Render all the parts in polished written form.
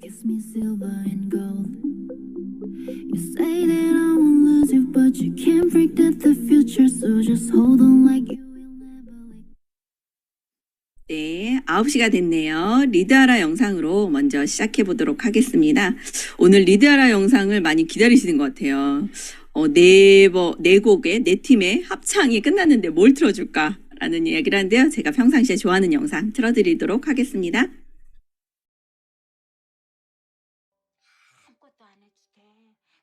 Kiss me silver and gold. You say that I won't lose you, but you can't predict the future, so just hold on like you will never let. 네, 9시가 됐네요. 리드하라 영상으로 먼저 시작해 보도록 하겠습니다. 오늘 리드하라 영상을 많이 기다리시는 것 같아요. 네 곡의, 네 팀의 합창이 끝났는데 뭘 틀어줄까? 라는 이야기를 하는데요. 제가 평상시에 좋아하는 영상 틀어드리도록 하겠습니다. 아무것도 안 해도 돼.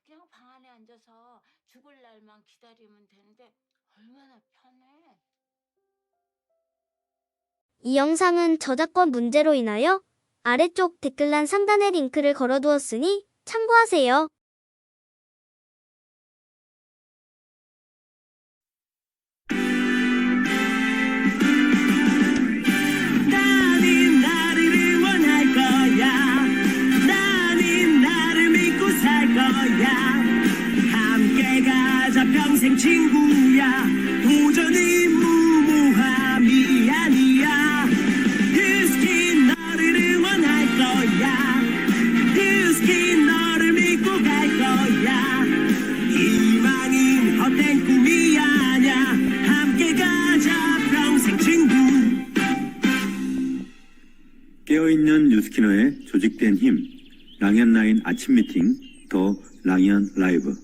그냥 방 안에 앉아서 죽을 날만 기다리면 되는데 얼마나 편해. 이 영상은 저작권 문제로 인하여 아래쪽 댓글란 상단에 링크를 걸어두었으니 참고하세요. 나는 나를 응원할 거야. 나는 나를 믿고 살 거야. 함께 가자 평생 친구야. 도전은 무모함이 아니야. 휴스킨 너를 응원할 거야. 휴스킨 너를 믿고 갈 거야. 희망은 헛된 꿈이 아냐. 함께 가자 평생 친구. 깨어있는 뉴스키너의 조직된 힘, 랑현라인 아침 미팅, 더 랑현 라이브.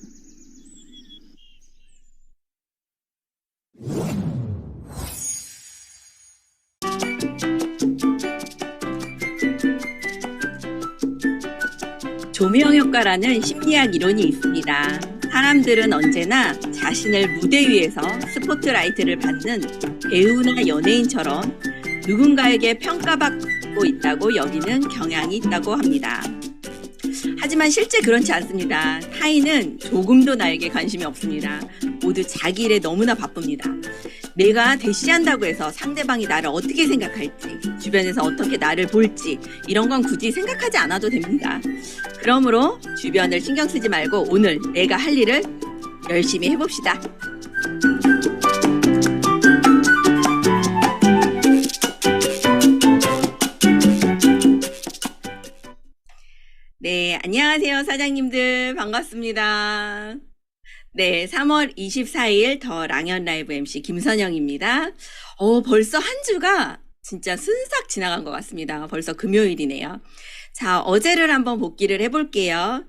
조명 효과라는 심리학 이론이 있습니다. 사람들은 언제나 자신을 무대 위에서 스포트라이트를 받는 배우나 연예인처럼 누군가에게 평가받고 있다고 여기는 경향이 있다고 합니다. 하지만 실제 그렇지 않습니다. 타인은 조금도 나에게 관심이 없습니다. 모두 자기 일에 너무나 바쁩니다. 내가 대시한다고 해서 상대방이 나를 어떻게 생각할지, 주변에서 어떻게 나를 볼지 이런 건 굳이 생각하지 않아도 됩니다. 그러므로 주변을 신경 쓰지 말고 오늘 내가 할 일을 열심히 해봅시다. 네, 안녕하세요 사장님들, 반갑습니다. 네, 3월 24일 더 랑현 라이브 MC 김선영입니다. 벌써 한 주가 진짜 순삭 지나간 것 같습니다. 벌써 금요일이네요. 자, 어제를 한번 복기를 해볼게요.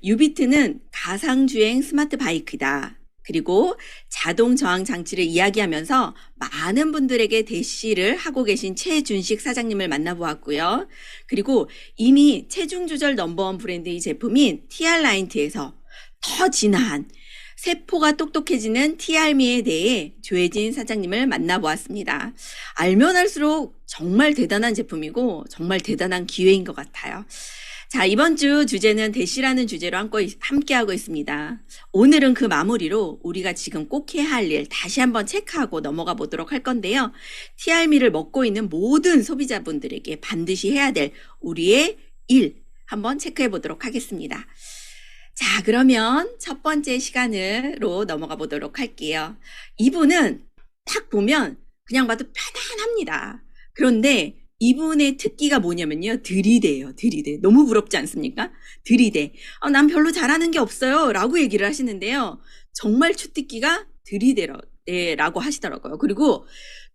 유비트는 가상주행 스마트 바이크다. 그리고 자동 저항 장치를 이야기하면서 많은 분들에게 대시를 하고 계신 최준식 사장님을 만나보았고요. 그리고 이미 체중 조절 넘버원 브랜드의 제품인 TR 라인트에서 더 진한 세포가 똑똑해지는 TR미에 대해 조혜진 사장님을 만나보았습니다. 알면 알수록 정말 대단한 제품이고 정말 대단한 기회인 것 같아요. 자, 이번 주 주제는 대시라는 주제로 함께하고 있습니다. 오늘은 그 마무리로 우리가 지금 꼭 해야 할 일 다시 한번 체크하고 넘어가 보도록 할 건데요. TR미를 먹고 있는 모든 소비자분들에게 반드시 해야 될 우리의 일 한번 체크해 보도록 하겠습니다. 자, 그러면 첫 번째 시간으로 넘어가 보도록 할게요. 이분은 딱 보면 그냥 봐도 편안합니다. 그런데 이분의 특기가 뭐냐면요. 들이대요. 들이대. 너무 부럽지 않습니까? 들이대. 난 별로 잘하는 게 없어요. 라고 얘기를 하시는데요. 정말 주특기가 들이대라고 하시더라고요. 그리고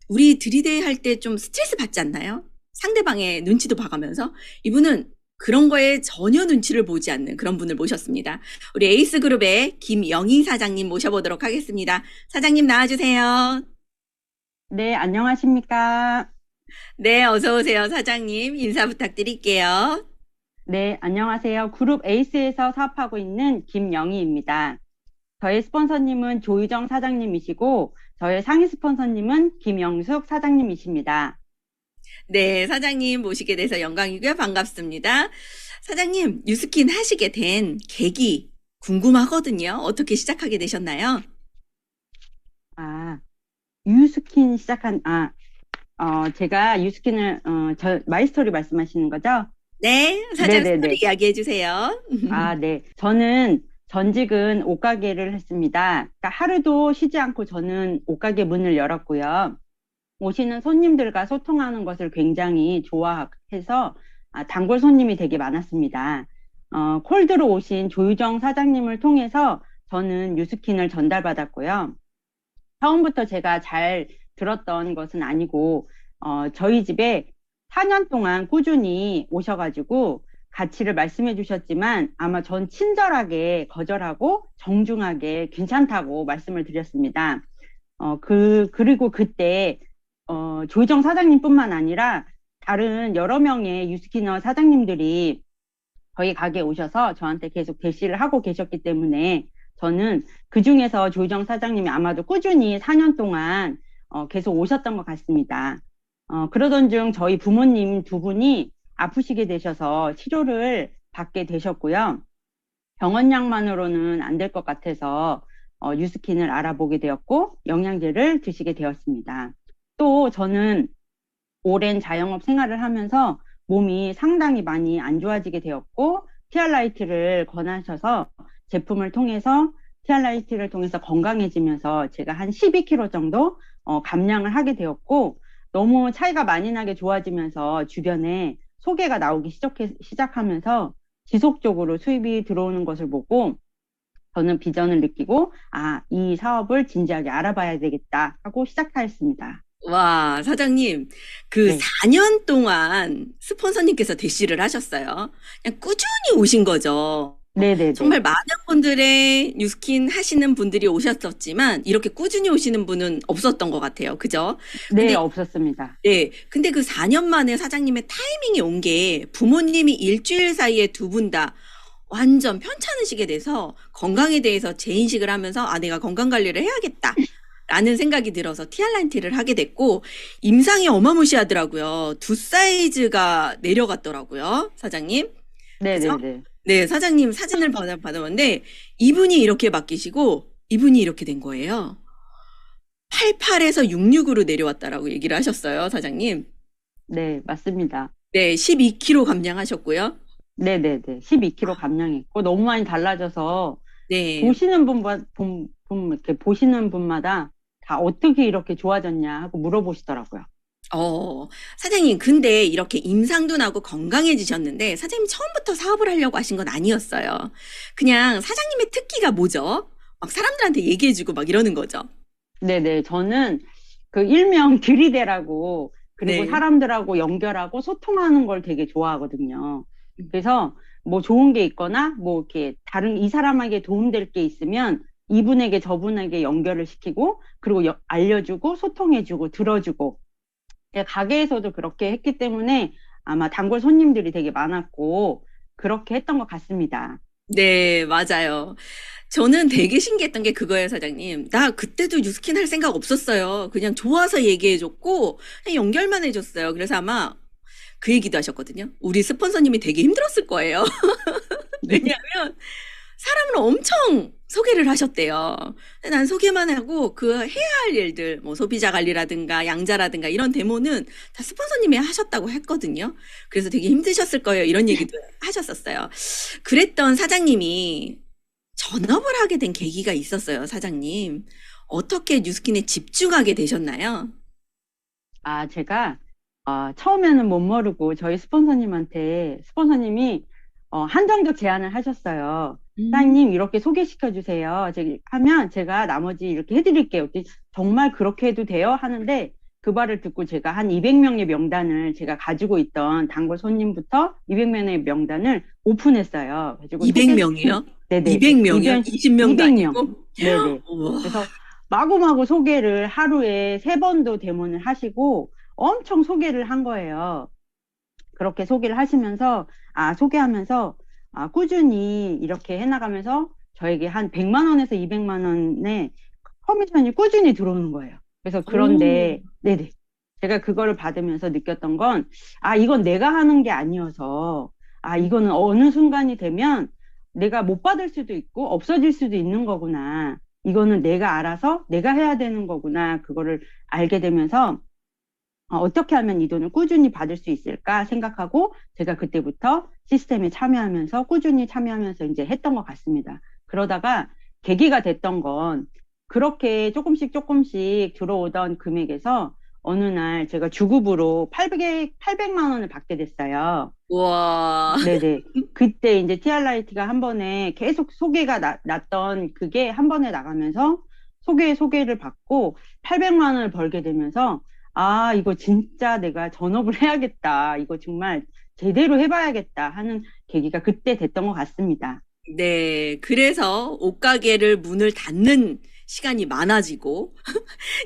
우리 들이대 할 때 좀 스트레스 받지 않나요? 상대방의 눈치도 봐가면서. 이분은 그런 거에 전혀 눈치를 보지 않는 그런 분을 모셨습니다. 우리 에이스그룹의 김영희 사장님 모셔보도록 하겠습니다. 사장님 나와주세요. 네, 안녕하십니까? 네, 어서 오세요. 사장님 인사 부탁드릴게요. 네, 안녕하세요. 그룹 에이스에서 사업하고 있는 김영희입니다. 저의 스폰서님은 조유정 사장님이시고 저의 상위 스폰서님은 김영숙 사장님이십니다. 네, 사장님 모시게 돼서 영광이고요. 반갑습니다. 사장님, 뉴스킨 하시게 된 계기 궁금하거든요. 어떻게 시작하게 되셨나요? 유스킨 제가 유스킨을, 마이스토리 말씀하시는 거죠? 네, 사장 네네네. 스토리 이야기해 주세요. 네. 저는 전직은 옷가게를 했습니다. 그러니까 하루도 쉬지 않고 저는 옷가게 문을 열었고요. 오시는 손님들과 소통하는 것을 굉장히 좋아해서 단골 손님이 되게 많았습니다. 콜드로 오신 조유정 사장님을 통해서 저는 뉴스킨을 전달받았고요. 처음부터 제가 잘 들었던 것은 아니고, 저희 집에 4년 동안 꾸준히 오셔가지고 가치를 말씀해 주셨지만 아마 전 친절하게 거절하고 정중하게 괜찮다고 말씀을 드렸습니다. 그리고 그때, 조희정 사장님뿐만 아니라 다른 여러 명의 유스키너 사장님들이 저희 가게에 오셔서 저한테 계속 대시를 하고 계셨기 때문에 저는 그 중에서 조희정 사장님이 아마도 꾸준히 4년 동안 계속 오셨던 것 같습니다. 그러던 중 저희 부모님 두 분이 아프시게 되셔서 치료를 받게 되셨고요. 병원약만으로는 안 될 것 같아서 뉴스킨을 알아보게 되었고 영양제를 드시게 되었습니다. 또 저는 오랜 자영업 생활을 하면서 몸이 상당히 많이 안 좋아지게 되었고 티알라이트를 권하셔서 제품을 통해서 티알라이트를 통해서 건강해지면서 제가 한 12kg 정도 감량을 하게 되었고 너무 차이가 많이 나게 좋아지면서 주변에 소개가 나오기 시작하면서 지속적으로 수입이 들어오는 것을 보고 저는 비전을 느끼고 이 사업을 진지하게 알아봐야 되겠다 하고 시작하였습니다. 와, 사장님, 그 네. 4년 동안 스폰서님께서 대시를 하셨어요. 그냥 꾸준히 오신 거죠. 네네네. 정말 많은 분들의 뉴스킨 하시는 분들이 오셨었지만 이렇게 꾸준히 오시는 분은 없었던 것 같아요. 그죠? 네, 근데 없었습니다. 네. 근데 그 4년 만에 사장님의 타이밍이 온 게 부모님이 일주일 사이에 두 분 다 완전 편찮으시게 돼서 건강에 대해서 재인식을 하면서 내가 건강 관리를 해야겠다. 라는 생각이 들어서 티알란티를 하게 됐고 임상이 어마무시하더라고요. 2사이즈가 내려갔더라고요. 사장님. 그죠? 네네네. 네, 사장님 사진을 받아봤는데 이분이 이렇게 바뀌시고 이분이 이렇게 된 거예요. 88에서 66으로 내려왔다라고 얘기를 하셨어요, 사장님. 네, 맞습니다. 네, 12kg 감량하셨고요. 네네네. 12kg 감량했고 너무 많이 달라져서 네. 보시는 이렇게 보시는 분마다 다 어떻게 이렇게 좋아졌냐 하고 물어보시더라고요. 사장님, 근데 이렇게 임상도 나고 건강해지셨는데 사장님 처음부터 사업을 하려고 하신 건 아니었어요. 그냥 사장님의 특기가 뭐죠? 막 사람들한테 얘기해주고 막 이러는 거죠. 네네. 저는 그 일명 들이대라고 그리고 네. 사람들하고 연결하고 소통하는 걸 되게 좋아하거든요. 그래서 뭐 좋은 게 있거나 뭐 이렇게 다른 이 사람에게 도움될 게 있으면 이분에게 저분에게 연결을 시키고 그리고 알려주고 소통해주고 들어주고 가게에서도 그렇게 했기 때문에 아마 단골 손님들이 되게 많았고 그렇게 했던 것 같습니다. 네, 맞아요. 저는 되게 신기했던 게 그거예요, 사장님. 나 그때도 뉴스킨 할 생각 없었어요. 그냥 좋아서 얘기해줬고 그냥 연결만 해줬어요. 그래서 아마 그 얘기도 하셨거든요. 우리 스폰서님이 되게 힘들었을 거예요. 왜냐하면 사람을 엄청 소개를 하셨대요. 근데 난 소개만 하고 그 해야 할 일들, 뭐 소비자 관리라든가 양자라든가 이런 데모는 다 스폰서님이 하셨다고 했거든요. 그래서 되게 힘드셨을 거예요. 이런 얘기도 하셨었어요. 그랬던 사장님이 전업을 하게 된 계기가 있었어요, 사장님. 어떻게 뉴스킨에 집중하게 되셨나요? 제가 처음에는 못 모르고 저희 스폰서님이 한정적 제안을 하셨어요. 사장님 이렇게 소개시켜 주세요. 하면 제가 나머지 이렇게 해드릴게요. 정말 그렇게 해도 돼요? 하는데 그 말을 듣고 제가 한 200명의 명단을 제가 가지고 있던 단골 손님부터 200명의 명단을 오픈했어요. 200명이요? 네네. 200명이요? 20명도 200명. 아니고? 네네. 우와. 그래서 마구마구 소개를 하루에 3번도 데모를 하시고 엄청 소개를 한 거예요. 그렇게 소개를 하시면서, 소개하면서, 꾸준히 이렇게 해나가면서 저에게 한 100만 원에서 200만 원의 커미션이 꾸준히 들어오는 거예요. 그래서 그런데, 네네. 제가 그거를 받으면서 느꼈던 건, 이건 내가 하는 게 아니어서, 이거는 어느 순간이 되면 내가 못 받을 수도 있고 없어질 수도 있는 거구나. 이거는 내가 알아서 내가 해야 되는 거구나. 그거를 알게 되면서, 어떻게 하면 이 돈을 꾸준히 받을 수 있을까 생각하고 제가 그때부터 시스템에 참여하면서 꾸준히 참여하면서 이제 했던 것 같습니다. 그러다가 계기가 됐던 건 그렇게 조금씩 들어오던 금액에서 어느 날 제가 주급으로 800만 원을 받게 됐어요. 와. 네네. 그때 이제 TR라이트가 한 번에 계속 소개가 났던 그게 한 번에 나가면서 소개를 받고 800만 원을 벌게 되면서 아, 이거 진짜 내가 전업을 해야겠다. 이거 정말 제대로 해봐야겠다 하는 계기가 그때 됐던 것 같습니다. 네. 그래서 옷가게를 문을 닫는 시간이 많아지고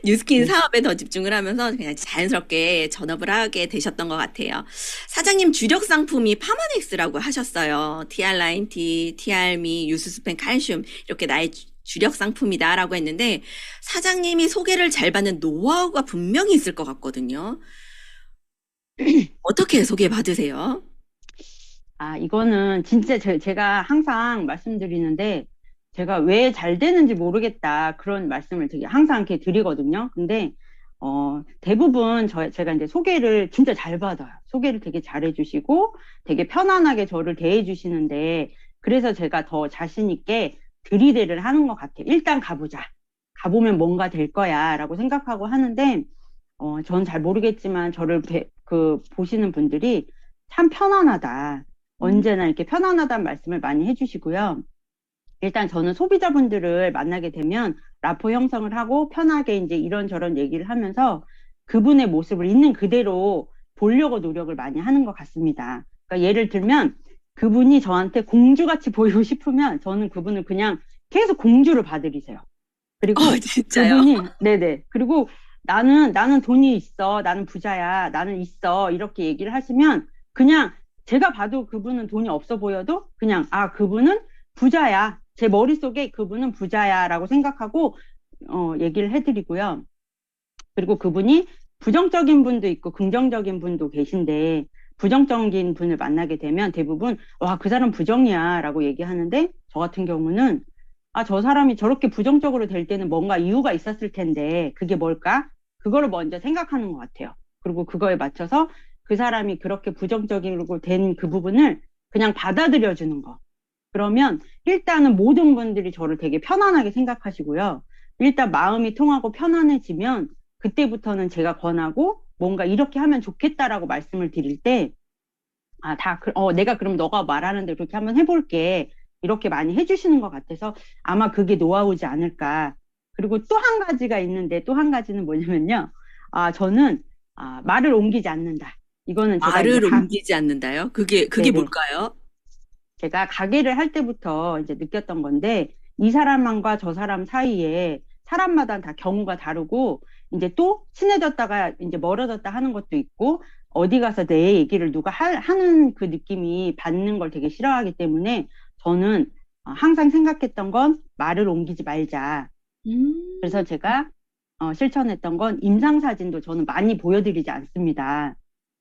뉴스킨 네. 사업에 더 집중을 하면서 그냥 자연스럽게 전업을 하게 되셨던 것 같아요. 사장님 주력 상품이 파마넥스라고 하셨어요. TR9, T, TR미, 유수스펜, 칼슘 이렇게 나의 주력 상품이다라고 했는데 사장님이 소개를 잘 받는 노하우가 분명히 있을 것 같거든요. 어떻게 소개 받으세요? 아, 이거는 진짜 제가 항상 말씀드리는데 제가 왜 잘 되는지 모르겠다 그런 말씀을 되게 항상 이렇게 드리거든요. 근데 대부분 제가 이제 소개를 진짜 잘 받아요. 소개를 되게 잘 해주시고 되게 편안하게 저를 대해주시는데 그래서 제가 더 자신 있게 들이대를 하는 것 같아요. 일단 가보자. 가보면 뭔가 될 거야 라고 생각하고 하는데 전 잘 모르겠지만 저를 보시는 분들이 참 편안하다. 언제나 이렇게 편안하다는 말씀을 많이 해주시고요. 일단 저는 소비자분들을 만나게 되면 라포 형성을 하고 편하게 이제 이런저런 얘기를 하면서 그분의 모습을 있는 그대로 보려고 노력을 많이 하는 것 같습니다. 그러니까 예를 들면 그분이 저한테 공주같이 보이고 싶으면 저는 그분을 그냥 계속 공주를 봐드리세요. 그리고 진짜요? 그분이 네네. 그리고 나는 돈이 있어. 나는 부자야. 나는 있어. 이렇게 얘기를 하시면 그냥 제가 봐도 그분은 돈이 없어 보여도 그냥 그분은 부자야. 제 머릿속에 그분은 부자야 라고 생각하고 얘기를 해드리고요. 그리고 그분이 부정적인 분도 있고 긍정적인 분도 계신데 부정적인 분을 만나게 되면 대부분 와, 그 사람 부정이야 라고 얘기하는데 저 같은 경우는 저 사람이 저렇게 부정적으로 될 때는 뭔가 이유가 있었을 텐데 그게 뭘까? 그거를 먼저 생각하는 것 같아요. 그리고 그거에 맞춰서 그 사람이 그렇게 부정적으로 된 그 부분을 그냥 받아들여 주는 거. 그러면 일단은 모든 분들이 저를 되게 편안하게 생각하시고요. 일단 마음이 통하고 편안해지면 그때부터는 제가 권하고 뭔가 이렇게 하면 좋겠다라고 말씀을 드릴 때 내가 그럼 너가 말하는 대로 그렇게 한번 해볼게. 이렇게 많이 해주시는 것 같아서 아마 그게 노하우지 않을까. 그리고 또 한 가지가 있는데 또 한 가지는 뭐냐면요. 저는 말을 옮기지 않는다. 이거는 제가 말을 옮기지 않는다요? 그게 네네. 뭘까요? 제가 가게를 할 때부터 이제 느꼈던 건데 이 사람과 저 사람 사이에 사람마다 다 경우가 다르고 이제 또 친해졌다가 이제 멀어졌다 하는 것도 있고 어디 가서 내 얘기를 누가 하는 그 느낌이 받는 걸 되게 싫어하기 때문에 저는 항상 생각했던 건 말을 옮기지 말자. 그래서 제가 실천했던 건 임상사진도 저는 많이 보여드리지 않습니다.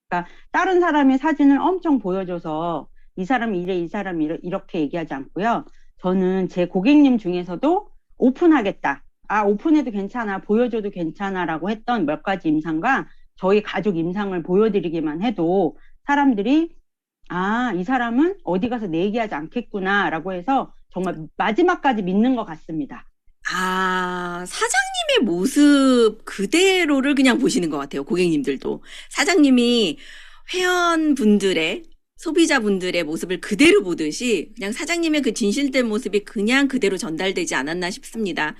그러니까 다른 사람의 사진을 엄청 보여줘서 이 사람이 이래, 이 사람이 이렇게 얘기하지 않고요. 저는 제 고객님 중에서도 오픈하겠다. 오픈해도 괜찮아. 보여줘도 괜찮아. 라고 했던 몇 가지 임상과 저희 가족 임상을 보여드리기만 해도 사람들이 이 사람은 어디 가서 내 얘기하지 않겠구나. 라고 해서 정말 마지막까지 믿는 것 같습니다. 사장님의 모습 그대로를 그냥 보시는 것 같아요. 고객님들도. 사장님이 회원분들의 소비자분들의 모습을 그대로 보듯이 그냥 사장님의 그 진실된 모습이 그냥 그대로 전달되지 않았나 싶습니다.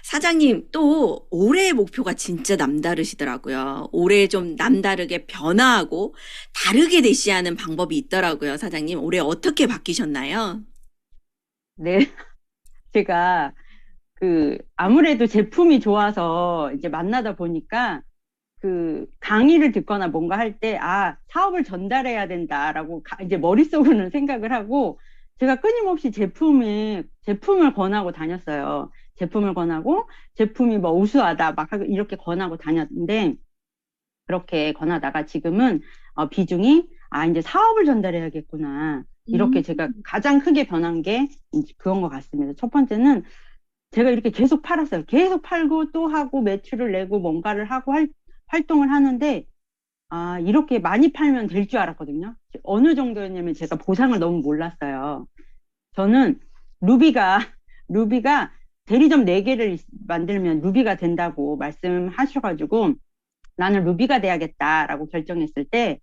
사장님 또 올해의 목표가 진짜 남다르시더라고요. 올해 좀 남다르게 변화하고 다르게 대시하는 방법이 있더라고요. 사장님 올해 어떻게 바뀌셨나요? 네, 제가 아무래도 제품이 좋아서 이제 만나다 보니까 강의를 듣거나 뭔가 할 때, 사업을 전달해야 된다라고 이제 머릿속으로는 생각을 하고, 제가 끊임없이 제품을 권하고 다녔어요. 제품을 권하고, 제품이 뭐 우수하다, 막 이렇게 권하고 다녔는데, 그렇게 권하다가 지금은 비중이, 이제 사업을 전달해야겠구나. 이렇게 제가 가장 크게 변한 게 그건 것 같습니다. 첫 번째는 제가 이렇게 계속 팔았어요. 계속 팔고 또 하고 매출을 내고 뭔가를 하고 활동을 하는데 이렇게 많이 팔면 될 줄 알았거든요. 어느 정도였냐면 제가 보상을 너무 몰랐어요. 저는 루비가 대리점 4개를 만들면 루비가 된다고 말씀하셔가지고 나는 루비가 돼야겠다라고 결정했을 때,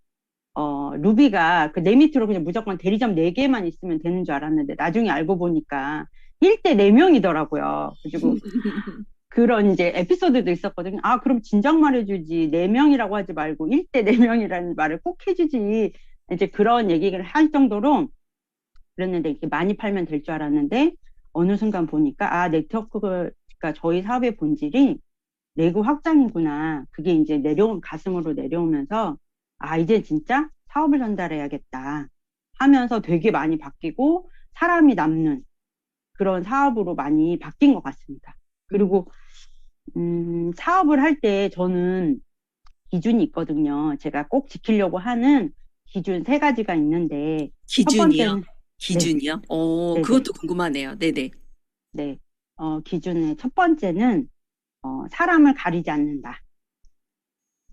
루비가 그 내 밑으로 그냥 무조건 대리점 4개만 있으면 되는 줄 알았는데, 나중에 알고 보니까 1대 4명이더라고요. 그리고 그런 이제 에피소드도 있었거든요. 아, 그럼 진작 말해주지. 4명이라고 하지 말고 1대 4명이라는 말을 꼭 해주지. 이제 그런 얘기를 할 정도로 그랬는데, 이렇게 많이 팔면 될 줄 알았는데, 어느 순간 보니까, 아, 네트워크가 저희 사업의 본질이 내구 확장이구나. 그게 이제 가슴으로 내려오면서, 아, 이제 진짜 사업을 전달해야겠다 하면서 되게 많이 바뀌고, 사람이 남는 그런 사업으로 많이 바뀐 것 같습니다. 그리고, 사업을 할 때 저는 기준이 있거든요. 제가 꼭 지키려고 하는 기준 3가지가 있는데, 첫 기준이요? 번째는, 기준이요? 네네. 그것도 궁금하네요. 네네. 네, 기준의 첫 번째는, 사람을 가리지 않는다.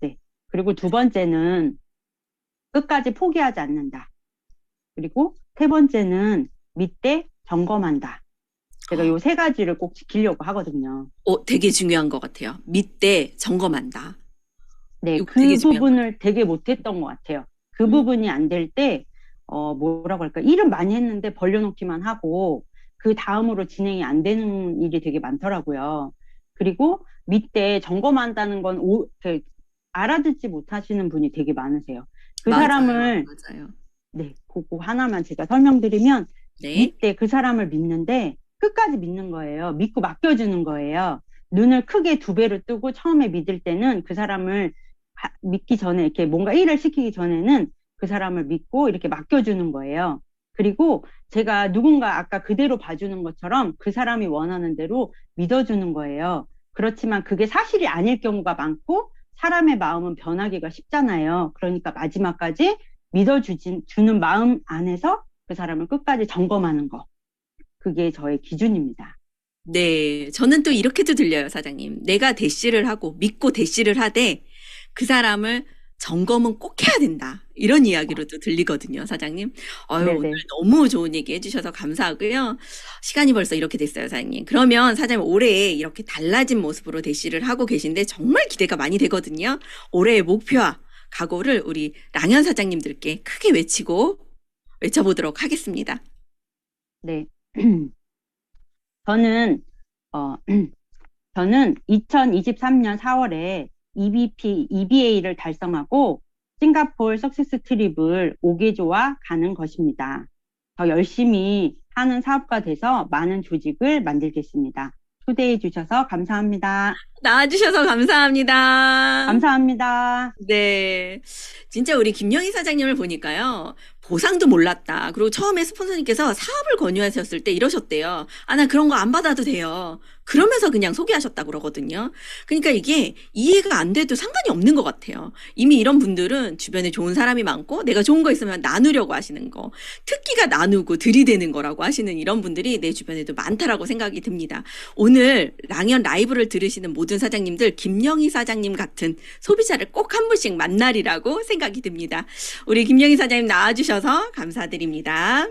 네. 그리고 2번째는 끝까지 포기하지 않는다. 그리고 3번째는 밑대 점검한다. 제가 요 3가지를 꼭 지키려고 하거든요. 되게 중요한 것 같아요. 밑대 점검한다. 네, 이거 그 되게 중요한 부분을 되게 못했던 것 같아요. 그 부분이 안 될 때, 뭐라고 할까, 일은 많이 했는데 벌려놓기만 하고, 그 다음으로 진행이 안 되는 일이 되게 많더라고요. 그리고 밑대 점검한다는 건 알아듣지 못하시는 분이 되게 많으세요. 그 맞아요. 사람을, 맞아요. 네, 그거 하나만 제가 설명드리면, 네. 밑대 그 사람을 믿는데, 끝까지 믿는 거예요. 믿고 맡겨주는 거예요. 눈을 크게 2배로 뜨고 처음에 믿을 때는 그 사람을 믿기 전에, 이렇게 뭔가 일을 시키기 전에는 그 사람을 믿고 이렇게 맡겨주는 거예요. 그리고 제가 누군가 아까 그대로 봐주는 것처럼 그 사람이 원하는 대로 믿어주는 거예요. 그렇지만 그게 사실이 아닐 경우가 많고, 사람의 마음은 변하기가 쉽잖아요. 그러니까 마지막까지 주는 마음 안에서 그 사람을 끝까지 점검하는 거. 그게 저의 기준입니다. 네. 저는 또 이렇게도 들려요, 사장님. 내가 대시를 하고 믿고 대시를 하되 그 사람을 점검은 꼭 해야 된다. 이런 이야기로도 들리거든요, 사장님. 네네. 오늘 너무 좋은 얘기 해주셔서 감사하고요. 시간이 벌써 이렇게 됐어요, 사장님. 그러면 사장님 올해 이렇게 달라진 모습으로 대시를 하고 계신데 정말 기대가 많이 되거든요. 올해의 목표와 각오를 우리 랑현 사장님들께 크게 외쳐보도록 하겠습니다. 네. 저는 2023년 4월에 EBA를 달성하고 싱가포르 석세스 트립을 5개조와 가는 것입니다. 더 열심히 하는 사업가 돼서 많은 조직을 만들겠습니다. 초대해 주셔서 감사합니다. 나와주셔서 감사합니다. 감사합니다. 네. 진짜 우리 김영희 사장님을 보니까요. 보상도 몰랐다. 그리고 처음에 스폰서님께서 사업을 권유하셨을 때 이러셨대요. 아, 나 그런 거 안 받아도 돼요. 그러면서 그냥 소개하셨다고 그러거든요. 그러니까 이게 이해가 안 돼도 상관이 없는 것 같아요. 이미 이런 분들은 주변에 좋은 사람이 많고 내가 좋은 거 있으면 나누려고 하시는 거. 특기가 나누고 들이대는 거라고 하시는 이런 분들이 내 주변에도 많다라고 생각이 듭니다. 오늘 랑현 라이브를 들으시는 모든 사장님들 김영희 사장님 같은 소비자를 꼭 한 분씩 만나리라고 생각이 듭니다. 우리 김영희 사장님 나와주셔서 감사드립니다.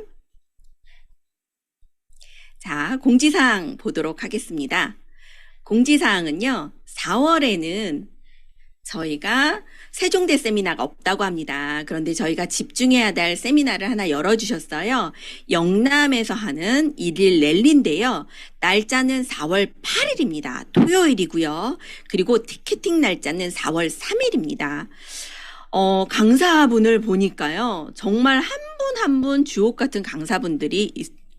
자, 공지사항 보도록 하겠습니다. 공지사항은요, 4월에는 저희가 세종대 세미나가 없다고 합니다. 그런데 저희가 집중해야 될 세미나를 하나 열어주셨어요. 영남에서 하는 1일 랠리인데요. 날짜는 4월 8일입니다. 토요일이고요. 그리고 티켓팅 날짜는 4월 3일입니다. 강사분을 보니까요. 정말 한 분 한 분 주옥 같은 강사분들이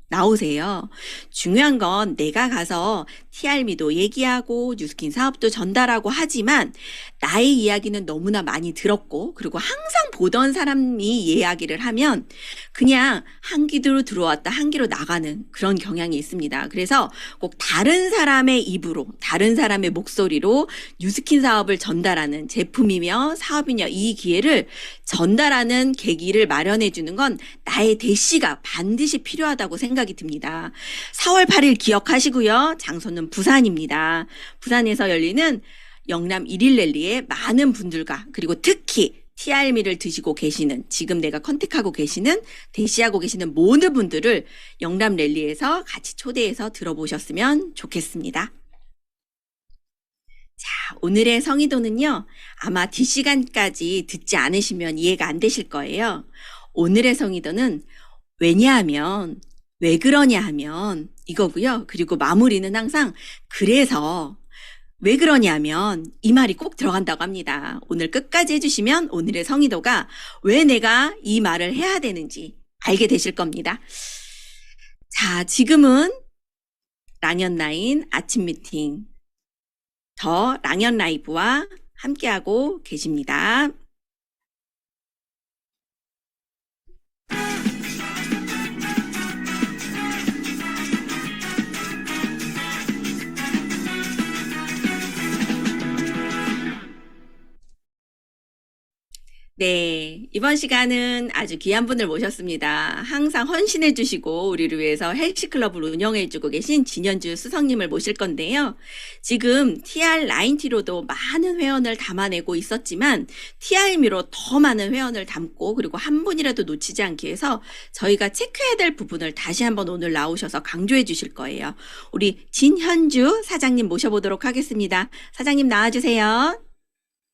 나오세요. 중요한 건 내가 가서 TRM도 얘기하고 뉴스킨 사업도 전달하고 하지만 나의 이야기는 너무나 많이 들었고 그리고 항상 보던 사람이 이야기를 하면 그냥 한 귀로 들어왔다 한 귀로 나가는 그런 경향이 있습니다. 그래서 꼭 다른 사람의 입으로 다른 사람의 목소리로 뉴스킨 사업을 전달하는 제품이며 사업이며 이 기회를 전달하는 계기를 마련해 주는 건 나의 대시가 반드시 필요하다고 생각이 듭니다. 4월 8일 기억하시고요. 장소는 부산입니다. 부산에서 열리는 영남 1일 랠리에 많은 분들과 그리고 특히 TRM를 드시고 계시는 지금 내가 컨택하고 계시는 대시하고 계시는 모든 분들을 영남 랠리에서 같이 초대해서 들어보셨으면 좋겠습니다. 자, 오늘의 성의도는요, 아마 뒷시간까지 듣지 않으시면 이해가 안 되실 거예요. 오늘의 성의도는 왜냐하면, 왜 그러냐 하면 이거고요. 그리고 마무리는 항상 그래서 왜 그러냐면 이 말이 꼭 들어간다고 합니다. 오늘 끝까지 해주시면 오늘의 성의도가 왜 내가 이 말을 해야 되는지 알게 되실 겁니다. 자, 지금은 랑현라인 아침 미팅 더 랑현 라이브와 함께하고 계십니다. 네, 이번 시간은 아주 귀한 분을 모셨습니다. 항상 헌신해 주시고 우리를 위해서 헬스클럽을 운영해 주고 계신 진현주 수석님을 모실 건데요. 지금 TR9T로도 많은 회원을 담아내고 있었지만 TRM으로 더 많은 회원을 담고 그리고 한 분이라도 놓치지 않기 위해서 저희가 체크해야 될 부분을 다시 한번 오늘 나오셔서 강조해 주실 거예요. 우리 진현주 사장님 모셔보도록 하겠습니다. 사장님 나와주세요.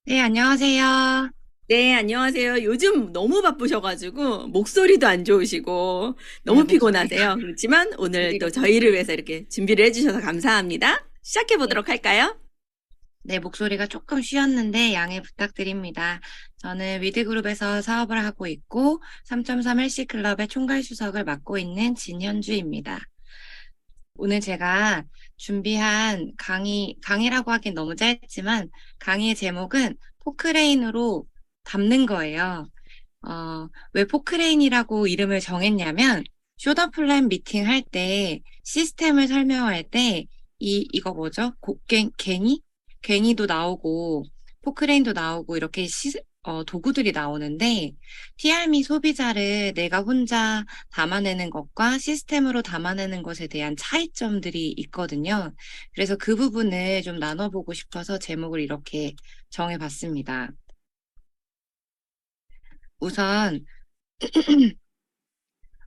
네, 안녕하세요. 네, 안녕하세요. 요즘 너무 바쁘셔가지고 목소리도 안 좋으시고 너무 네, 피곤하세요. 그렇지만 오늘 또 저희를 위해서 이렇게 준비를 해주셔서 감사합니다. 시작해 보도록 할까요? 네, 목소리가 조금 쉬었는데 양해 부탁드립니다. 저는 위드그룹에서 사업을 하고 있고 3.3 헬스클럽의 총괄수석을 맡고 있는 진현주입니다. 오늘 제가 준비한 강의라고 하긴 너무 짧지만 강의의 제목은 포크레인으로 담는 거예요. 왜 포크레인이라고 이름을 정했냐면 쇼더 플랜 미팅 할 때 시스템을 설명할 때 이거 뭐죠? 괭이도 나오고 포크레인도 나오고 이렇게 도구들이 나오는데 TRM이 소비자를 내가 혼자 담아내는 것과 시스템으로 담아내는 것에 대한 차이점들이 있거든요. 그래서 그 부분을 좀 나눠보고 싶어서 제목을 이렇게 정해봤습니다.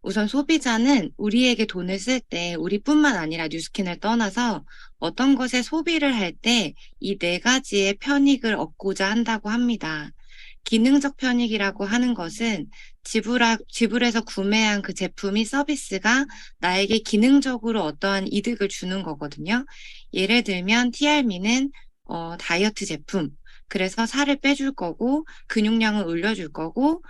우선 소비자는 우리에게 돈을 쓸 때 우리뿐만 아니라 뉴스킨을 떠나서 어떤 것에 소비를 할 때 이 네 가지의 편익을 얻고자 한다고 합니다. 기능적 편익이라고 하는 것은 지불해서 구매한 그 제품이 서비스가 나에게 기능적으로 어떠한 이득을 주는 거거든요. 예를 들면 TRM는 다이어트 제품, 그래서 살을 빼줄 거고 근육량을 올려줄 거고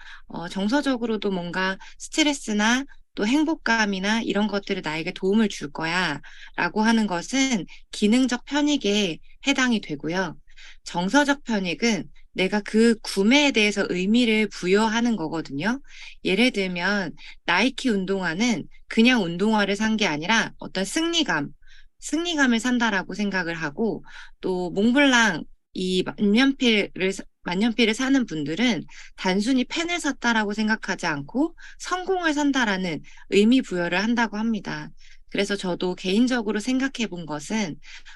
정서적으로도 뭔가 스트레스나 또 행복감이나 이런 것들을 나에게 도움을 줄 거야 라고 하는 것은 기능적 편익에 해당이 되고요. 정서적 편익은 내가 그 구매에 대해서 의미를 부여하는 거거든요. 예를 들면 나이키 운동화는 그냥 운동화를 산 게 아니라 어떤 승리감을 산다라고 생각을 하고 또 몽블랑 이 만년필을 사는 분들은 단순히 펜을 샀다라고 생각하지 않고 성공을 산다라는 의미 부여를 한다고 합니다. 그래서 저도 개인적으로 생각해 본 것은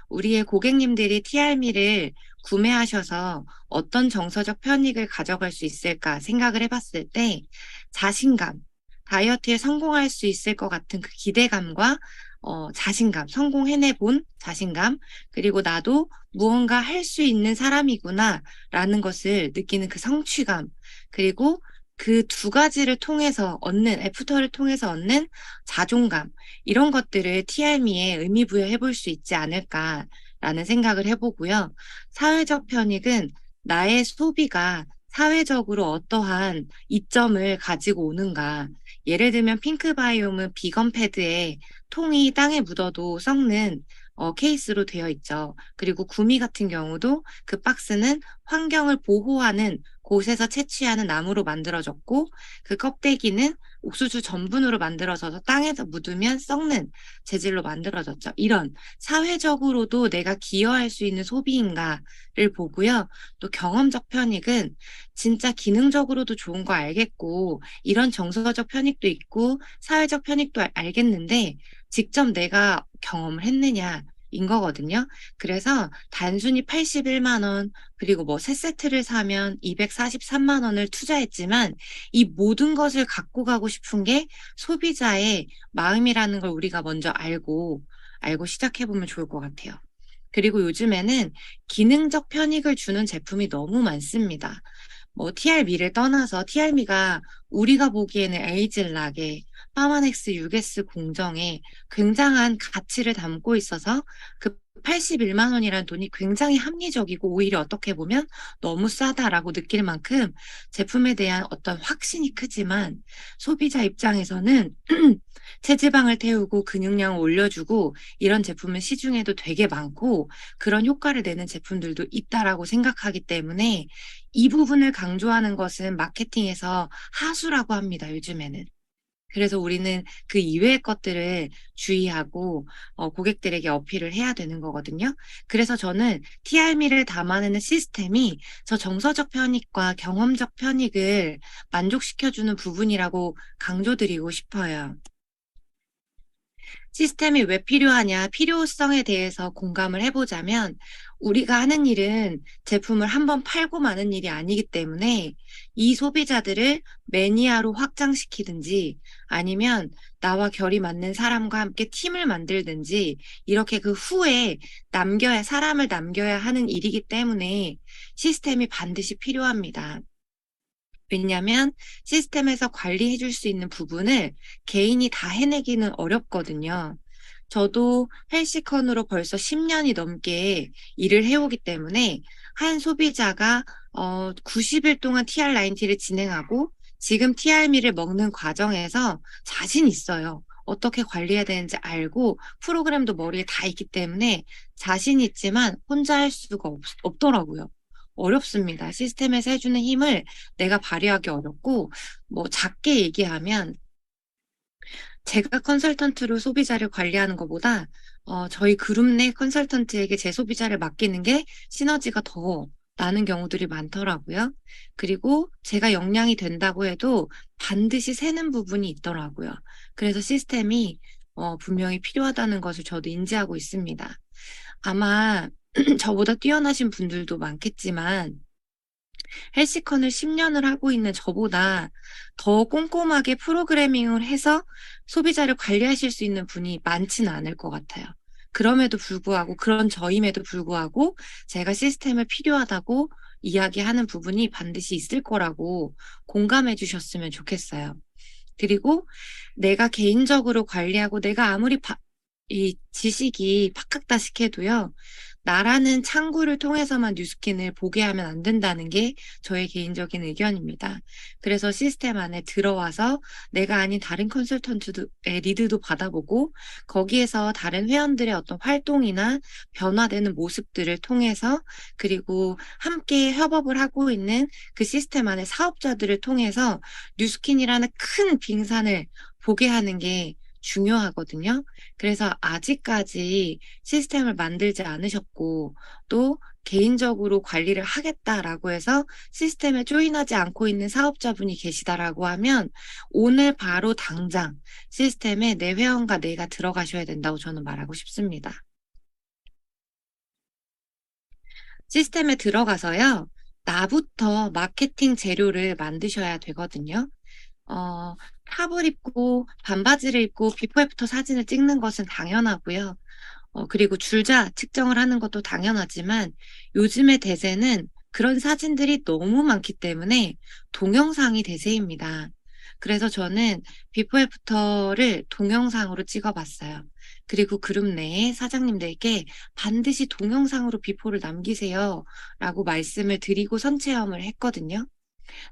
우리의 고객님들이 TRM를 구매하셔서 어떤 정서적 편익을 가져갈 수 있을까 생각을 해봤을 때 자신감, 다이어트에 성공할 수 있을 것 같은 그 기대감과 자신감, 성공해내본 자신감, 그리고 나도 무언가 할 수 있는 사람이구나 라는 것을 느끼는 그 성취감, 그리고 그 두 가지를 통해서 애프터를 통해서 얻는 자존감, 이런 것들을 TRM에 의미 부여해 볼 수 있지 않을까라는 생각을 해보고요. 사회적 편익은 나의 소비가 사회적으로 어떠한 이점을 가지고 오는가. 예를 들면 핑크바이옴은 비건 패드에 통이 땅에 묻어도 썩는 케이스로 되어 있죠. 그리고 구미 같은 경우도 그 박스는 환경을 보호하는 곳에서 채취하는 나무로 만들어졌고 그 껍데기는 옥수수 전분으로 만들어져서 땅에서 묻으면 썩는 재질로 만들어졌죠. 이런 사회적으로도 내가 기여할 수 있는 소비인가를 보고요. 또 경험적 편익은 진짜 기능적으로도 좋은 거 알겠고 이런 정서적 편익도 있고 사회적 편익도 알겠는데 직접 내가 경험을 했느냐 인 거거든요. 그래서 단순히 81만 원 그리고 뭐 세 세트를 사면 243만 원을 투자했지만 이 모든 것을 갖고 가고 싶은 게 소비자의 마음이라는 걸 우리가 먼저 알고 시작해보면 좋을 것 같아요. 그리고 요즘에는 기능적 편익을 주는 제품이 너무 많습니다. 뭐 TRM를 떠나서 TRM가 우리가 보기에는 에이즐락에 파마넥스 6S 공정에 굉장한 가치를 담고 있어서 그 81만 원이라는 돈이 굉장히 합리적이고 오히려 어떻게 보면 너무 싸다라고 느낄 만큼 제품에 대한 어떤 확신이 크지만 소비자 입장에서는 체지방을 태우고 근육량을 올려주고 이런 제품은 시중에도 되게 많고 그런 효과를 내는 제품들도 있다라고 생각하기 때문에 이 부분을 강조하는 것은 마케팅에서 하수라고 합니다, 요즘에는. 그래서 우리는 그 이외의 것들을 주의하고 고객들에게 어필을 해야 되는 거거든요. 그래서 저는 TRM를 담아내는 시스템이 저 정서적 편익과 경험적 편익을 만족시켜주는 부분이라고 강조드리고 싶어요. 시스템이 왜 필요하냐, 필요성에 대해서 공감을 해보자면 우리가 하는 일은 제품을 한번 팔고 마는 일이 아니기 때문에 이 소비자들을 매니아로 확장시키든지 아니면 나와 결이 맞는 사람과 함께 팀을 만들든지 이렇게 그 후에 사람을 남겨야 하는 일이기 때문에 시스템이 반드시 필요합니다. 왜냐하면 시스템에서 관리해 줄 수 있는 부분을 개인이 다 해내기는 어렵거든요. 저도 헬시컨으로 벌써 10년이 넘게 일을 해오기 때문에 한 소비자가 90일 동안 TR90를 진행하고 지금 TRM를 먹는 과정에서 자신 있어요. 어떻게 관리해야 되는지 알고 프로그램도 머리에 다 있기 때문에 자신 있지만 혼자 할 수가 없더라고요. 어렵습니다. 시스템에서 해주는 힘을 내가 발휘하기 어렵고, 뭐 작게 얘기하면 제가 컨설턴트로 소비자를 관리하는 것보다 저희 그룹 내 컨설턴트에게 제 소비자를 맡기는 게 시너지가 더 나는 경우들이 많더라고요. 그리고 제가 역량이 된다고 해도 반드시 새는 부분이 있더라고요. 그래서 시스템이 분명히 필요하다는 것을 저도 인지하고 있습니다. 아마 저보다 뛰어나신 분들도 많겠지만 헬시컨을 10년을 하고 있는 저보다 더 꼼꼼하게 프로그래밍을 해서 소비자를 관리하실 수 있는 분이 많지는 않을 것 같아요. 그럼에도 불구하고 그런 저임에도 불구하고 제가 시스템을 필요하다고 이야기하는 부분이 반드시 있을 거라고 공감해 주셨으면 좋겠어요. 그리고 내가 개인적으로 관리하고 내가 아무리 이 지식이 팍팍다식해도요. 나라는 창구를 통해서만 뉴스킨을 보게 하면 안 된다는 게 저의 개인적인 의견입니다. 그래서 시스템 안에 들어와서 내가 아닌 다른 컨설턴트의 리드도 받아보고 거기에서 다른 회원들의 어떤 활동이나 변화되는 모습들을 통해서 그리고 함께 협업을 하고 있는 그 시스템 안의 사업자들을 통해서 뉴스킨이라는 큰 빙산을 보게 하는 게 중요하거든요. 그래서 아직까지 시스템을 만들지 않으셨고 또 개인적으로 관리를 하겠다라고 해서 시스템에 조인하지 않고 있는 사업자분이 계시다라고 하면 오늘 바로 당장 시스템에 내 회원과 내가 들어가셔야 된다고 저는 말하고 싶습니다. 시스템에 들어가서요. 나부터 마케팅 재료를 만드셔야 되거든요. 탑을 입고 반바지를 입고 비포 애프터 사진을 찍는 것은 당연하고요. 그리고 줄자 측정을 하는 것도 당연하지만 요즘의 대세는 그런 사진들이 너무 많기 때문에 동영상이 대세입니다. 그래서 저는 비포 애프터를 동영상으로 찍어봤어요. 그리고 그룹 내에 사장님들께 반드시 동영상으로 비포를 남기세요 라고 말씀을 드리고 선체험을 했거든요.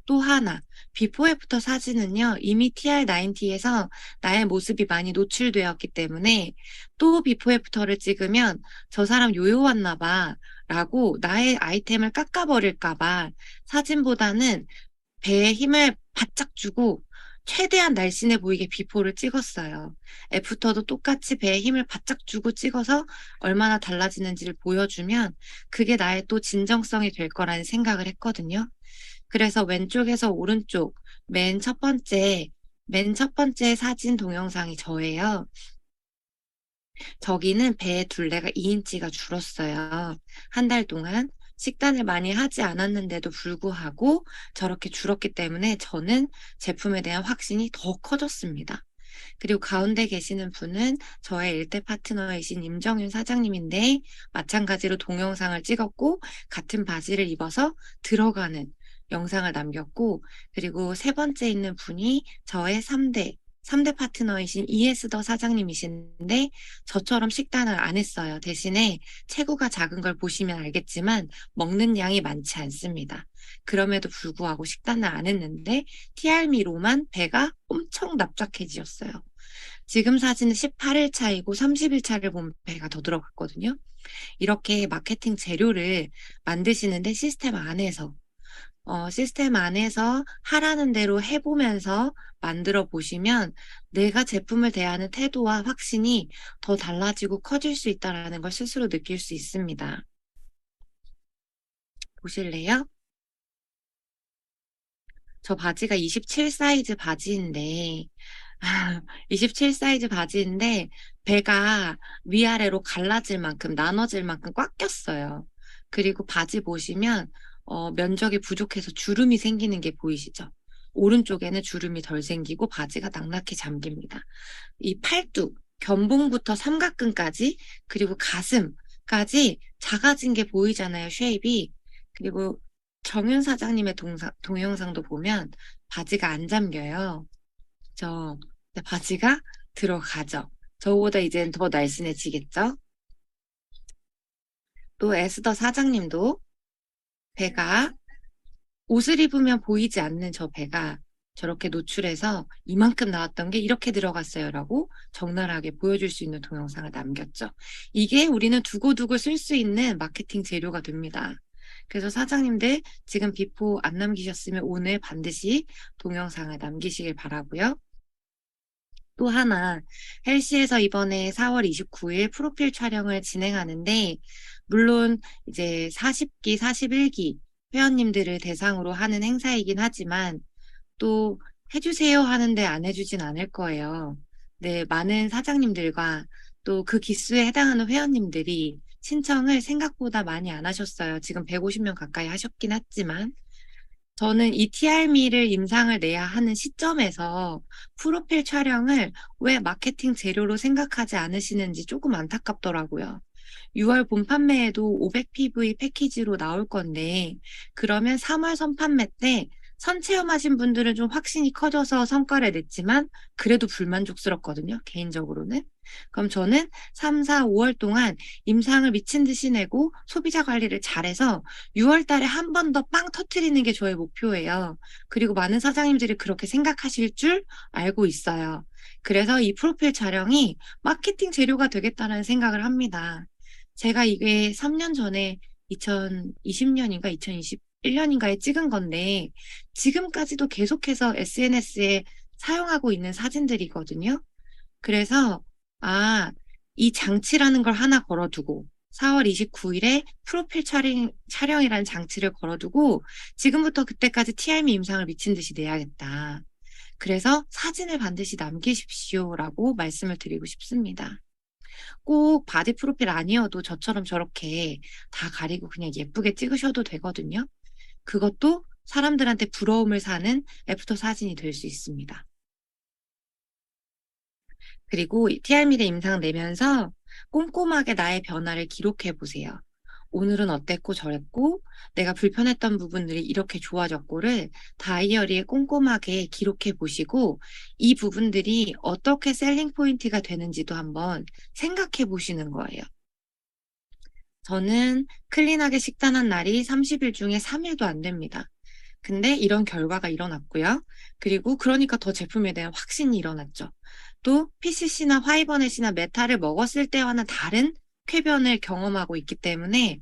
또 하나, 비포 애프터 사진은요, 이미 TR90에서 나의 모습이 많이 노출되었기 때문에 또 비포 애프터를 찍으면 저 사람 요요 왔나 봐 라고 나의 아이템을 깎아버릴까 봐 사진보다는 배에 힘을 바짝 주고 최대한 날씬해 보이게 비포를 찍었어요. 애프터도 똑같이 배에 힘을 바짝 주고 찍어서 얼마나 달라지는지를 보여주면 그게 나의 또 진정성이 될 거라는 생각을 했거든요. 그래서 왼쪽에서 오른쪽 맨 첫 번째 사진 동영상이 저예요. 저기는 배의 둘레가 2인치가 줄었어요. 한 달 동안 식단을 많이 하지 않았는데도 불구하고 저렇게 줄었기 때문에 저는 제품에 대한 확신이 더 커졌습니다. 그리고 가운데 계시는 분은 저의 일대 파트너이신 임정윤 사장님인데 마찬가지로 동영상을 찍었고 같은 바지를 입어서 들어가는 영상을 남겼고, 그리고 세 번째 있는 분이 저의 3대 파트너이신 이에스더 사장님이신데 저처럼 식단을 안 했어요. 대신에 체구가 작은 걸 보시면 알겠지만 먹는 양이 많지 않습니다. 그럼에도 불구하고 식단을 안 했는데 TRM로만 배가 엄청 납작해지셨어요. 지금 사진은 18일 차이고 30일 차를 보면 배가 더 들어갔거든요. 이렇게 마케팅 재료를 만드시는데 시스템 안에서 하라는 대로 해보면서 만들어 보시면 내가 제품을 대하는 태도와 확신이 더 달라지고 커질 수 있다는 걸 스스로 느낄 수 있습니다. 보실래요? 저 바지가 27 사이즈 바지인데 27 사이즈 바지인데 배가 위아래로 갈라질 만큼 나눠질 만큼 꽉 꼈어요. 그리고 바지 보시면 면적이 부족해서 주름이 생기는 게 보이시죠? 오른쪽에는 주름이 덜 생기고 바지가 낭낙히 잠깁니다. 이 팔뚝, 견봉부터 삼각근까지 그리고 가슴까지 작아진 게 보이잖아요, 쉐입이. 그리고 정윤 사장님의 동영상도 보면 바지가 안 잠겨요. 바지가 들어가죠. 저보다 이제는 더 날씬해지겠죠? 또 에스더 사장님도 배가 옷을 입으면 보이지 않는 저 배가 저렇게 노출해서 이만큼 나왔던 게 이렇게 들어갔어요 라고 적나라하게 보여줄 수 있는 동영상을 남겼죠. 이게 우리는 두고두고 쓸 수 있는 마케팅 재료가 됩니다. 그래서 사장님들 지금 비포 안 남기셨으면 오늘 반드시 동영상을 남기시길 바라고요. 또 하나, 헬시에서 이번에 4월 29일 프로필 촬영을 진행하는데, 물론 이제 40기, 41기 회원님들을 대상으로 하는 행사이긴 하지만, 또 해주세요 하는데 안 해주진 않을 거예요. 네, 많은 사장님들과 또 그 기수에 해당하는 회원님들이 신청을 생각보다 많이 안 하셨어요. 지금 150명 가까이 하셨긴 했지만, 저는 이 TRM를 임상을 내야 하는 시점에서 프로필 촬영을 왜 마케팅 재료로 생각하지 않으시는지 조금 안타깝더라고요. 6월 본 판매에도 500PV 패키지로 나올 건데, 그러면 3월 선판매 때 선체험하신 분들은 좀 확신이 커져서 성과를 냈지만 그래도 불만족스럽거든요, 개인적으로는. 그럼 저는 3, 4, 5월 동안 임상을 미친 듯이 내고 소비자 관리를 잘해서 6월 달에 한 번 더 빵 터트리는 게 저의 목표예요. 그리고 많은 사장님들이 그렇게 생각하실 줄 알고 있어요. 그래서 이 프로필 촬영이 마케팅 재료가 되겠다는 생각을 합니다. 제가 이게 3년 전에 2020년인가 2021년인가에 찍은 건데 지금까지도 계속해서 SNS에 사용하고 있는 사진들이거든요. 그래서 이 장치라는 걸 하나 걸어두고 4월 29일에 프로필 촬영이라는 장치를 걸어두고 지금부터 그때까지 TRM 임상을 미친 듯이 내야겠다. 그래서 사진을 반드시 남기십시오라고 말씀을 드리고 싶습니다. 꼭 바디 프로필 아니어도 저처럼 저렇게 다 가리고 그냥 예쁘게 찍으셔도 되거든요. 그것도 사람들한테 부러움을 사는 애프터 사진이 될 수 있습니다. 그리고 TRM의 임상 내면서 꼼꼼하게 나의 변화를 기록해 보세요. 오늘은 어땠고 저랬고 내가 불편했던 부분들이 이렇게 좋아졌고를 다이어리에 꼼꼼하게 기록해 보시고 이 부분들이 어떻게 셀링 포인트가 되는지도 한번 생각해 보시는 거예요. 저는 클린하게 식단한 날이 30일 중에 3일도 안 됩니다. 근데 이런 결과가 일어났고요. 그리고 그러니까 더 제품에 대한 확신이 일어났죠. 또 PCC나 화이버넷이나 메타를 먹었을 때와는 다른 쾌변을 경험하고 있기 때문에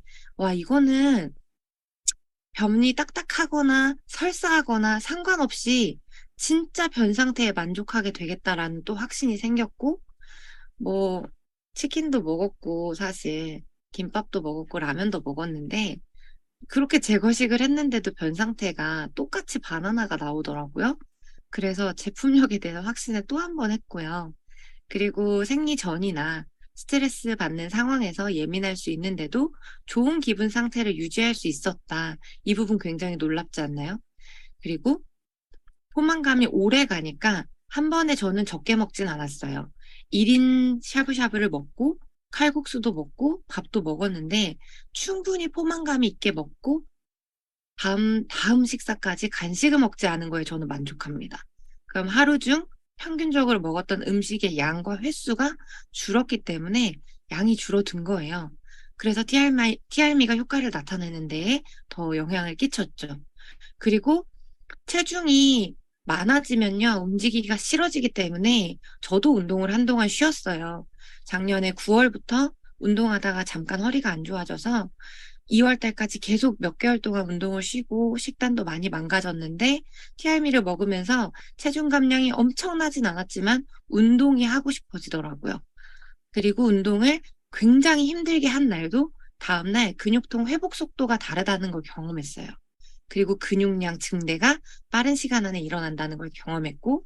이거는 변이 딱딱하거나 설사하거나 상관없이 진짜 변 상태에 만족하게 되겠다라는 또 확신이 생겼고 치킨도 먹었고 사실 김밥도 먹었고 라면도 먹었는데 그렇게 재거식을 했는데도 변 상태가 똑같이 바나나가 나오더라고요. 그래서 제품력에 대한 확신을 또 한 번 했고요. 그리고 생리 전이나 스트레스 받는 상황에서 예민할 수 있는데도 좋은 기분 상태를 유지할 수 있었다. 이 부분 굉장히 놀랍지 않나요? 그리고 포만감이 오래 가니까 한 번에 저는 적게 먹진 않았어요. 1인 샤브샤브를 먹고 칼국수도 먹고 밥도 먹었는데 충분히 포만감이 있게 먹고 다음 식사까지 간식을 먹지 않은 거에 저는 만족합니다. 그럼 하루 중 평균적으로 먹었던 음식의 양과 횟수가 줄었기 때문에 양이 줄어든 거예요. 그래서 TRM이가 효과를 나타내는 데에 더 영향을 끼쳤죠. 그리고 체중이 많아지면요, 움직이기가 싫어지기 때문에 저도 운동을 한동안 쉬었어요. 작년에 9월부터 운동하다가 잠깐 허리가 안 좋아져서 2월 달까지 계속 몇 개월 동안 운동을 쉬고 식단도 많이 망가졌는데 TRM를 먹으면서 체중 감량이 엄청나진 않았지만 운동이 하고 싶어지더라고요. 그리고 운동을 굉장히 힘들게 한 날도 다음날 근육통 회복 속도가 다르다는 걸 경험했어요. 그리고 근육량 증대가 빠른 시간 안에 일어난다는 걸 경험했고,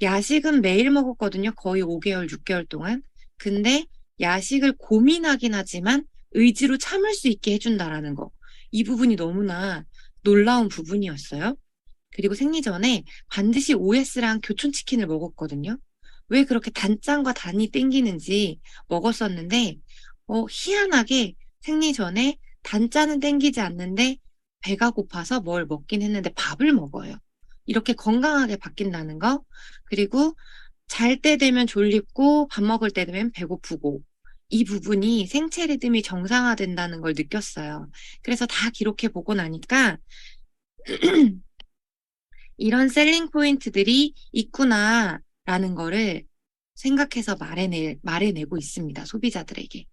야식은 매일 먹었거든요. 거의 5개월, 6개월 동안. 근데 야식을 고민하긴 하지만 의지로 참을 수 있게 해준다라는 거. 이 부분이 너무나 놀라운 부분이었어요. 그리고 생리 전에 반드시 OS랑 교촌치킨을 먹었거든요. 왜 그렇게 단짠과 단이 땡기는지 먹었었는데, 희한하게 생리 전에 단짠은 땡기지 않는데 배가 고파서 뭘 먹긴 했는데 밥을 먹어요. 이렇게 건강하게 바뀐다는 거. 그리고 잘 때 되면 졸립고 밥 먹을 때 되면 배고프고 이 부분이 생체 리듬이 정상화된다는 걸 느꼈어요. 그래서 다 기록해 보고 나니까 이런 셀링 포인트들이 있구나라는 거를 생각해서 말해내고 있습니다. 소비자들에게.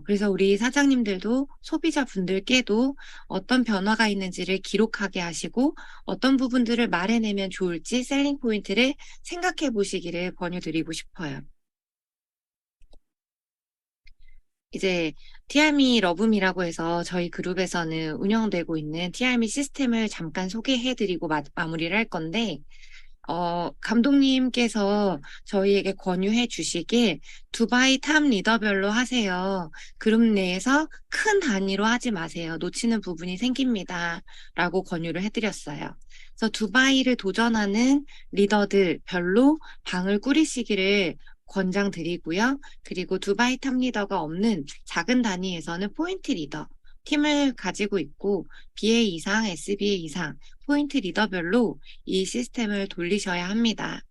그래서 우리 사장님들도 소비자분들께도 어떤 변화가 있는지를 기록하게 하시고 어떤 부분들을 말해내면 좋을지 셀링 포인트를 생각해 보시기를 권유드리고 싶어요. 이제 TRM이 러브미라고 해서 저희 그룹에서는 운영되고 있는 TRM이 시스템을 잠깐 소개해드리고 마무리를 할 건데, 감독님께서 저희에게 권유해 주시길 두바이 탑 리더별로 하세요. 그룹 내에서 큰 단위로 하지 마세요. 놓치는 부분이 생깁니다. 라고 권유를 해드렸어요. 그래서 두바이를 도전하는 리더들별로 방을 꾸리시기를 권장드리고요. 그리고 두바이 탑 리더가 없는 작은 단위에서는 포인트 리더, 팀을 가지고 있고 BA 이상, SBA 이상, 포인트 리더별로 이 시스템을 돌리셔야 합니다.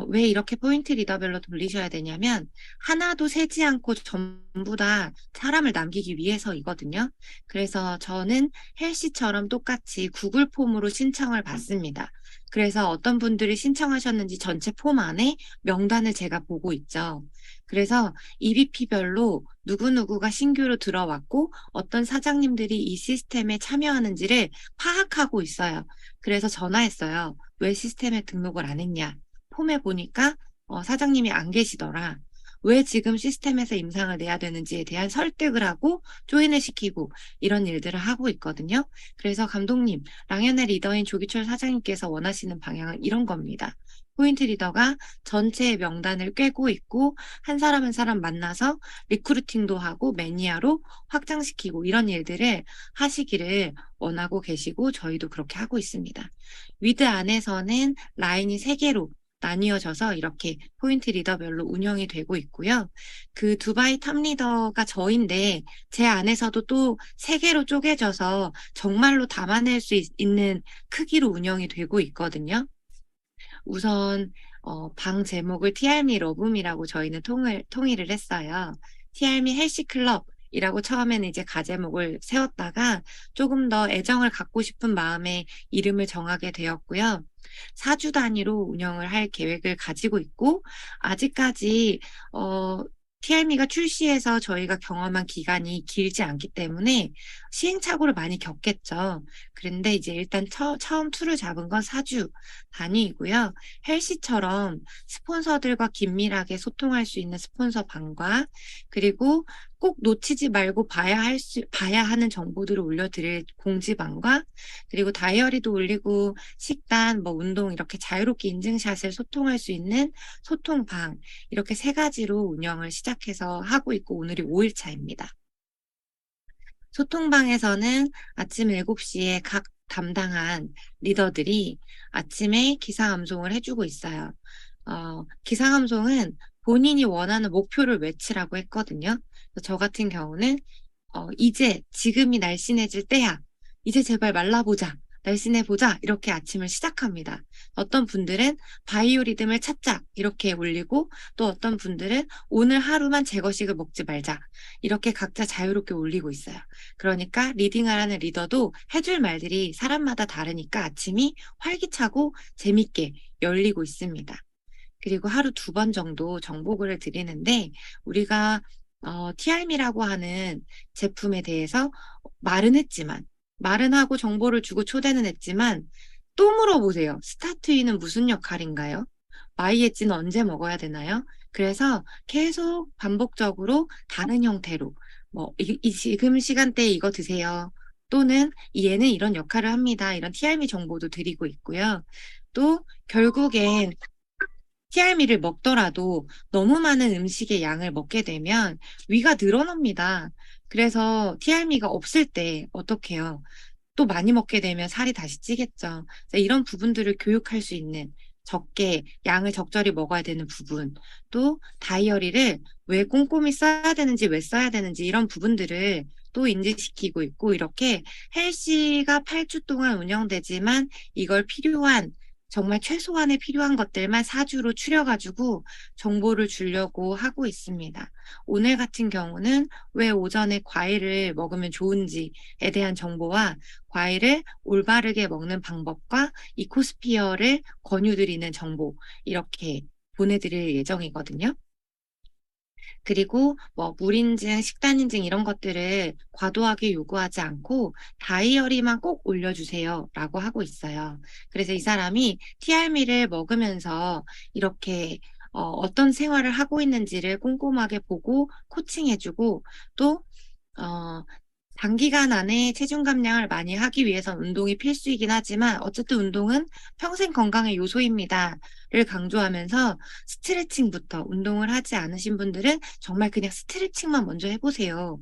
왜 이렇게 포인트 리더별로 돌리셔야 되냐면 하나도 세지 않고 전부 다 사람을 남기기 위해서이거든요. 그래서 저는 헬시처럼 똑같이 구글 폼으로 신청을 받습니다. 그래서 어떤 분들이 신청하셨는지 전체 폼 안에 명단을 제가 보고 있죠. 그래서 EBP별로 누구누구가 신규로 들어왔고 어떤 사장님들이 이 시스템에 참여하는지를 파악하고 있어요. 그래서 전화했어요. 왜 시스템에 등록을 안 했냐? 폼에 보니까 사장님이 안 계시더라. 왜 지금 시스템에서 임상을 내야 되는지에 대한 설득을 하고 조인을 시키고 이런 일들을 하고 있거든요. 그래서 감독님, 랑현의 리더인 조기철 사장님께서 원하시는 방향은 이런 겁니다. 포인트 리더가 전체의 명단을 꿰고 있고 한 사람 한 사람 만나서 리크루팅도 하고 매니아로 확장시키고 이런 일들을 하시기를 원하고 계시고 저희도 그렇게 하고 있습니다. 위드 안에서는 라인이 3개로 나뉘어져서 이렇게 포인트 리더별로 운영이 되고 있고요. 그 두바이 탑 리더가 저인데 제 안에서도 또 3개로 쪼개져서 정말로 담아낼 수 있는 크기로 운영이 되고 있거든요. 우선 방 제목을 TRM이 러브미라고 저희는 통일을 했어요. TRM이 헬시클럽 이라고 처음에는 이제 가제목을 세웠다가 조금 더 애정을 갖고 싶은 마음에 이름을 정하게 되었고요. 4주 단위로 운영을 할 계획을 가지고 있고 아직까지 TRM이가 출시해서 저희가 경험한 기간이 길지 않기 때문에 시행착오를 많이 겪겠죠. 그런데 이제 일단 처음 툴을 잡은 건 4주 단위이고요. 헬시처럼 스폰서들과 긴밀하게 소통할 수 있는 스폰서 방과 그리고 꼭 놓치지 말고 봐야 하는 정보들을 올려드릴 공지방과 그리고 다이어리도 올리고 식단, 운동 이렇게 자유롭게 인증샷을 소통할 수 있는 소통방 이렇게 3가지로 운영을 시작해서 하고 있고 오늘이 5일차입니다. 소통방에서는 아침 7시에 각 담당한 리더들이 아침에 기상암송을 해주고 있어요. 기상암송은 본인이 원하는 목표를 외치라고 했거든요. 그래서 저 같은 경우는 이제 지금이 날씬해질 때야. 이제 제발 말라보자. 날씬해보자. 이렇게 아침을 시작합니다. 어떤 분들은 바이오리듬을 찾자. 이렇게 올리고 또 어떤 분들은 오늘 하루만 제거식을 먹지 말자. 이렇게 각자 자유롭게 올리고 있어요. 그러니까 리딩하라는 리더도 해줄 말들이 사람마다 다르니까 아침이 활기차고 재밌게 열리고 있습니다. 그리고 하루 2번 정도 정보글을 드리는데 우리가 TRM이라고 하는 제품에 대해서 말은 하고 정보를 주고 초대는 했지만 또 물어보세요. 스타트인은 무슨 역할인가요? 마이에찌는 언제 먹어야 되나요? 그래서 계속 반복적으로 다른 형태로 지금 시간대에 이거 드세요. 또는 얘는 이런 역할을 합니다. 이런 TRM 정보도 드리고 있고요. 또 결국엔 TRM을 먹더라도 너무 많은 음식의 양을 먹게 되면 위가 늘어납니다. 그래서 TRM가 없을 때 어떻게 해요? 또 많이 먹게 되면 살이 다시 찌겠죠. 이런 부분들을 교육할 수 있는 적게 양을 적절히 먹어야 되는 부분, 또 다이어리를 왜 꼼꼼히 써야 되는지 왜 써야 되는지 이런 부분들을 또 인지시키고 있고 이렇게 헬시가 8주 동안 운영되지만 이걸 정말 최소한의 필요한 것들만 4주로 추려가지고 정보를 주려고 하고 있습니다. 오늘 같은 경우는 왜 오전에 과일을 먹으면 좋은지에 대한 정보와 과일을 올바르게 먹는 방법과 이코스피어를 권유드리는 정보 이렇게 보내드릴 예정이거든요. 그리고 물인증, 식단인증 이런 것들을 과도하게 요구하지 않고 다이어리만 꼭 올려주세요 라고 하고 있어요. 그래서 이 사람이 TRM를 먹으면서 이렇게 어떤 생활을 하고 있는지를 꼼꼼하게 보고 코칭해주고 또 단기간 안에 체중 감량을 많이 하기 위해선 운동이 필수이긴 하지만 어쨌든 운동은 평생 건강의 요소입니다를 강조하면서 스트레칭부터 운동을 하지 않으신 분들은 정말 그냥 스트레칭만 먼저 해보세요.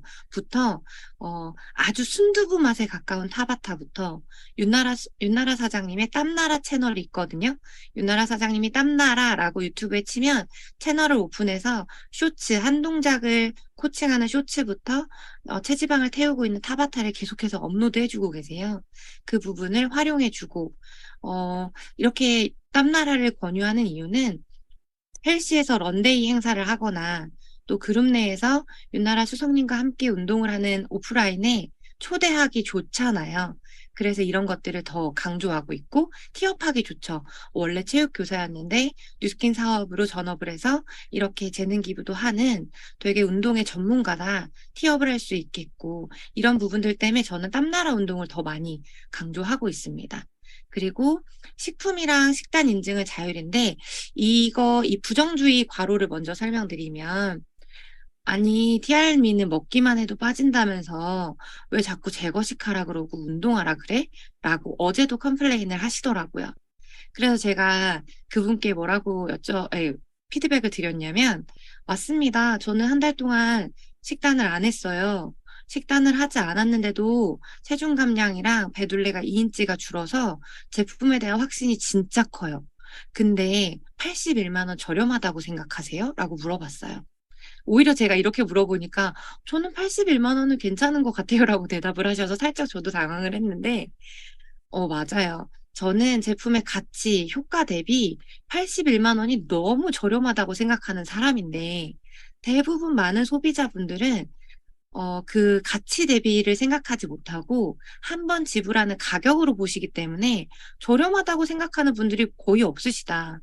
아주 순두부 맛에 가까운 타바타부터 윤나라 사장님의 땀나라 채널이 있거든요. 윤나라 사장님이 땀나라라고 유튜브에 치면 채널을 오픈해서 쇼츠 한 동작을 코칭하는 쇼츠부터 체지방을 태우고 있는 타바타를 계속해서 업로드해주고 계세요. 그 부분을 활용해주고 이렇게 땀나라를 권유하는 이유는 헬시에서 런데이 행사를 하거나 또 그룹 내에서 윤나라 수석님과 함께 운동을 하는 오프라인에 초대하기 좋잖아요. 그래서 이런 것들을 더 강조하고 있고 티업하기 좋죠. 원래 체육교사였는데 뉴스킨 사업으로 전업을 해서 이렇게 재능 기부도 하는 되게 운동의 전문가다. 티업을 할 수 있겠고 이런 부분들 때문에 저는 땀나라 운동을 더 많이 강조하고 있습니다. 그리고 식품이랑 식단 인증은 자율인데 이 부정주의 괄호를 먼저 설명드리면 아니 TRM는 먹기만 해도 빠진다면서 왜 자꾸 제거식 하라 그러고 운동하라 그래? 라고 어제도 컴플레인을 하시더라고요. 그래서 제가 그분께 뭐라고 피드백을 드렸냐면 맞습니다. 저는 한 달 동안 식단을 안 했어요. 식단을 하지 않았는데도 체중 감량이랑 배둘레가 2인치가 줄어서 제품에 대한 확신이 진짜 커요. 근데 81만 원 저렴하다고 생각하세요? 라고 물어봤어요. 오히려 제가 이렇게 물어보니까 저는 81만 원은 괜찮은 것 같아요 라고 대답을 하셔서 살짝 저도 당황을 했는데 맞아요. 저는 제품의 가치, 효과 대비 81만 원이 너무 저렴하다고 생각하는 사람인데 대부분 많은 소비자분들은 그 가치 대비를 생각하지 못하고 한 번 지불하는 가격으로 보시기 때문에 저렴하다고 생각하는 분들이 거의 없으시다.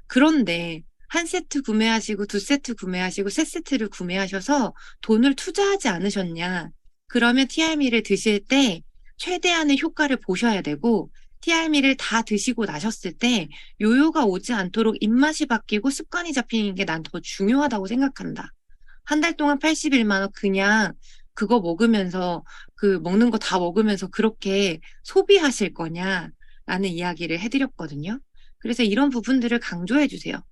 그런데 한 세트 구매하시고 2세트 구매하시고 3세트를 구매하셔서 돈을 투자하지 않으셨냐? 그러면 TRM를 드실 때 최대한의 효과를 보셔야 되고 TRM를 다 드시고 나셨을 때 요요가 오지 않도록 입맛이 바뀌고 습관이 잡히는 게 난 더 중요하다고 생각한다. 한 달 동안 81만 원 그냥 그거 먹으면서 먹는 거 다 먹으면서 그렇게 소비하실 거냐라는 이야기를 해드렸거든요. 그래서 이런 부분들을 강조해 주세요.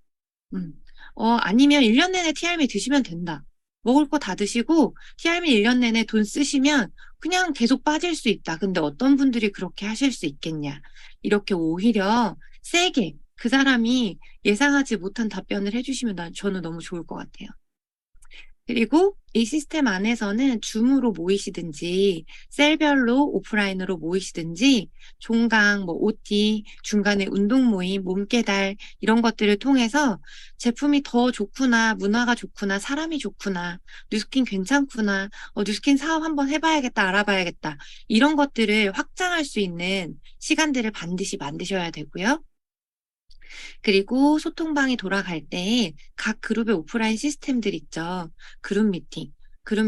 아니면 1년 내내 TRM 드시면 된다. 먹을 거 다 드시고 TRM 1년 내내 돈 쓰시면 그냥 계속 빠질 수 있다. 근데 어떤 분들이 그렇게 하실 수 있겠냐. 이렇게 오히려 세게 그 사람이 예상하지 못한 답변을 해주시면 저는 너무 좋을 것 같아요. 그리고 이 시스템 안에서는 줌으로 모이시든지 셀별로 오프라인으로 모이시든지 종강, OT, 중간에 운동 모임, 몸깨달 이런 것들을 통해서 제품이 더 좋구나, 문화가 좋구나, 사람이 좋구나, 뉴스킨 괜찮구나, 뉴스킨 사업 한번 해봐야겠다, 알아봐야겠다 이런 것들을 확장할 수 있는 시간들을 반드시 만드셔야 되고요. 그리고 소통방이 돌아갈 때 각 그룹의 오프라인 시스템들 있죠. 그룹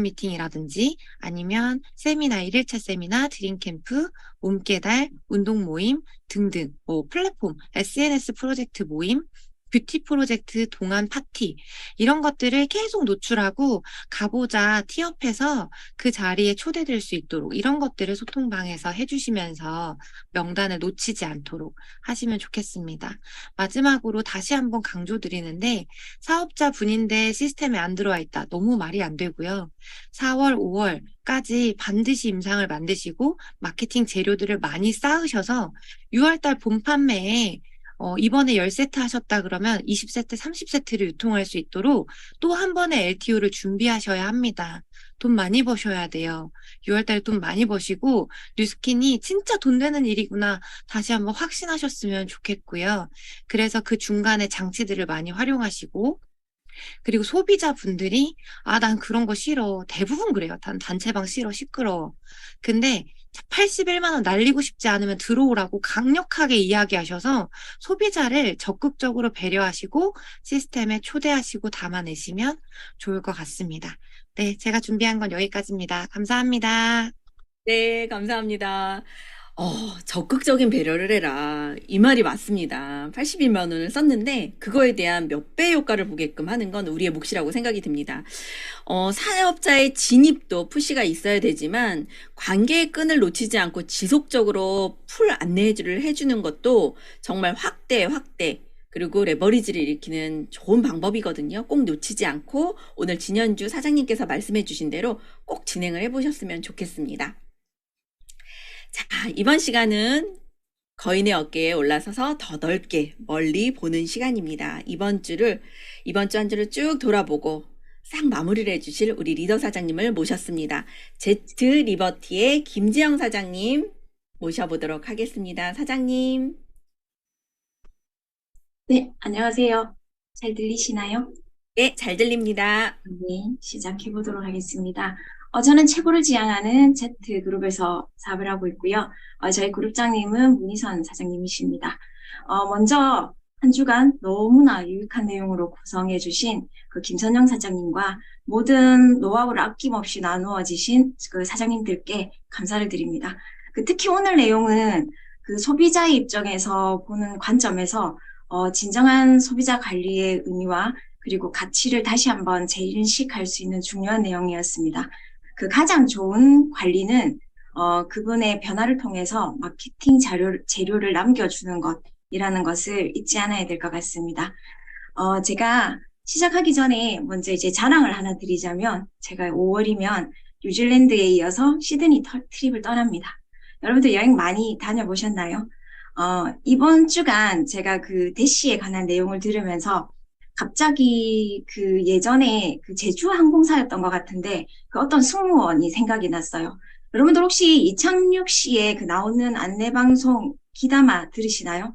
미팅이라든지 아니면 세미나, 1일차 세미나, 드림캠프, 몸깨달, 운동 모임 등등, 플랫폼, SNS 프로젝트 모임, 뷰티 프로젝트, 동안 파티 이런 것들을 계속 노출하고 가보자 티업해서 그 자리에 초대될 수 있도록 이런 것들을 소통방에서 해주시면서 명단을 놓치지 않도록 하시면 좋겠습니다. 마지막으로 다시 한번 강조드리는데 사업자 분인데 시스템에 안 들어와 있다. 너무 말이 안 되고요. 4월, 5월까지 반드시 임상을 만드시고 마케팅 재료들을 많이 쌓으셔서 6월달 본 판매에 이번에 10세트 하셨다 그러면 20세트, 30세트를 유통할 수 있도록 또 한 번의 LTO를 준비하셔야 합니다. 돈 많이 버셔야 돼요. 6월달에 돈 많이 버시고 뉴스킨이 진짜 돈 되는 일이구나 다시 한번 확신하셨으면 좋겠고요. 그래서 그 중간에 장치들을 많이 활용하시고 그리고 소비자분들이 난 그런 거 싫어. 대부분 그래요. 단체방 싫어. 시끄러워. 근데 81만 원 날리고 싶지 않으면 들어오라고 강력하게 이야기하셔서 소비자를 적극적으로 배려하시고 시스템에 초대하시고 담아내시면 좋을 것 같습니다. 네, 제가 준비한 건 여기까지입니다. 감사합니다. 네, 감사합니다. 적극적인 배려를 해라. 이 말이 맞습니다. 81만 원을 썼는데 그거에 대한 몇 배 효과를 보게끔 하는 건 우리의 몫이라고 생각이 듭니다. 사업자의 진입도 푸시가 있어야 되지만 관계의 끈을 놓치지 않고 지속적으로 풀 안내를 해주는 것도 정말 확대 그리고 레버리지를 일으키는 좋은 방법이거든요. 꼭 놓치지 않고 오늘 진현주 사장님께서 말씀해 주신 대로 꼭 진행을 해보셨으면 좋겠습니다. 자, 이번 시간은 거인의 어깨에 올라서서 더 넓게 멀리 보는 시간입니다. 이번 주 한 주를 쭉 돌아보고 싹 마무리를 해주실 우리 리더 사장님을 모셨습니다. 제트 리버티의 김지영 사장님 모셔보도록 하겠습니다. 사장님. 네, 안녕하세요. 잘 들리시나요? 네, 잘 들립니다. 네, 시작해 보도록 하겠습니다. 저는 최고를 지향하는 Z그룹에서 사업을 하고 있고요. 저희 그룹장님은 문희선 사장님이십니다. 먼저 한 주간 너무나 유익한 내용으로 구성해 주신 그 김선영 사장님과 모든 노하우를 아낌없이 나누어 주신 그 사장님들께 감사를 드립니다. 특히 오늘 내용은 그 소비자의 입장에서 보는 관점에서 진정한 소비자 관리의 의미와 그리고 가치를 다시 한번 재인식할 수 있는 중요한 내용이었습니다. 그 가장 좋은 관리는 그분의 변화를 통해서 마케팅 재료를 남겨주는 것이라는 것을 잊지 않아야 될 것 같습니다. 제가 시작하기 전에 먼저 이제 자랑을 하나 드리자면 제가 5월이면 뉴질랜드에 이어서 시드니 트립을 떠납니다. 여러분들 여행 많이 다녀보셨나요? 이번 주간 제가 그 대시에 관한 내용을 들으면서 갑자기 그 예전에 그 제주 항공사였던 것 같은데 그 어떤 승무원이 생각이 났어요. 여러분들 혹시 이창육 씨의 그 나오는 안내방송 귀담아 들으시나요?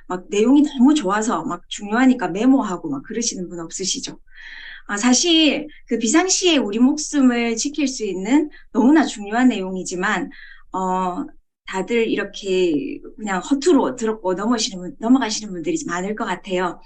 막 내용이 너무 좋아서 막 중요하니까 메모하고 막 그러시는 분 없으시죠? 사실 그 비상시에 우리 목숨을 지킬 수 있는 너무나 중요한 내용이지만 다들 이렇게 그냥 허투루 들었고 넘어가시는 분들이 많을 것 같아요.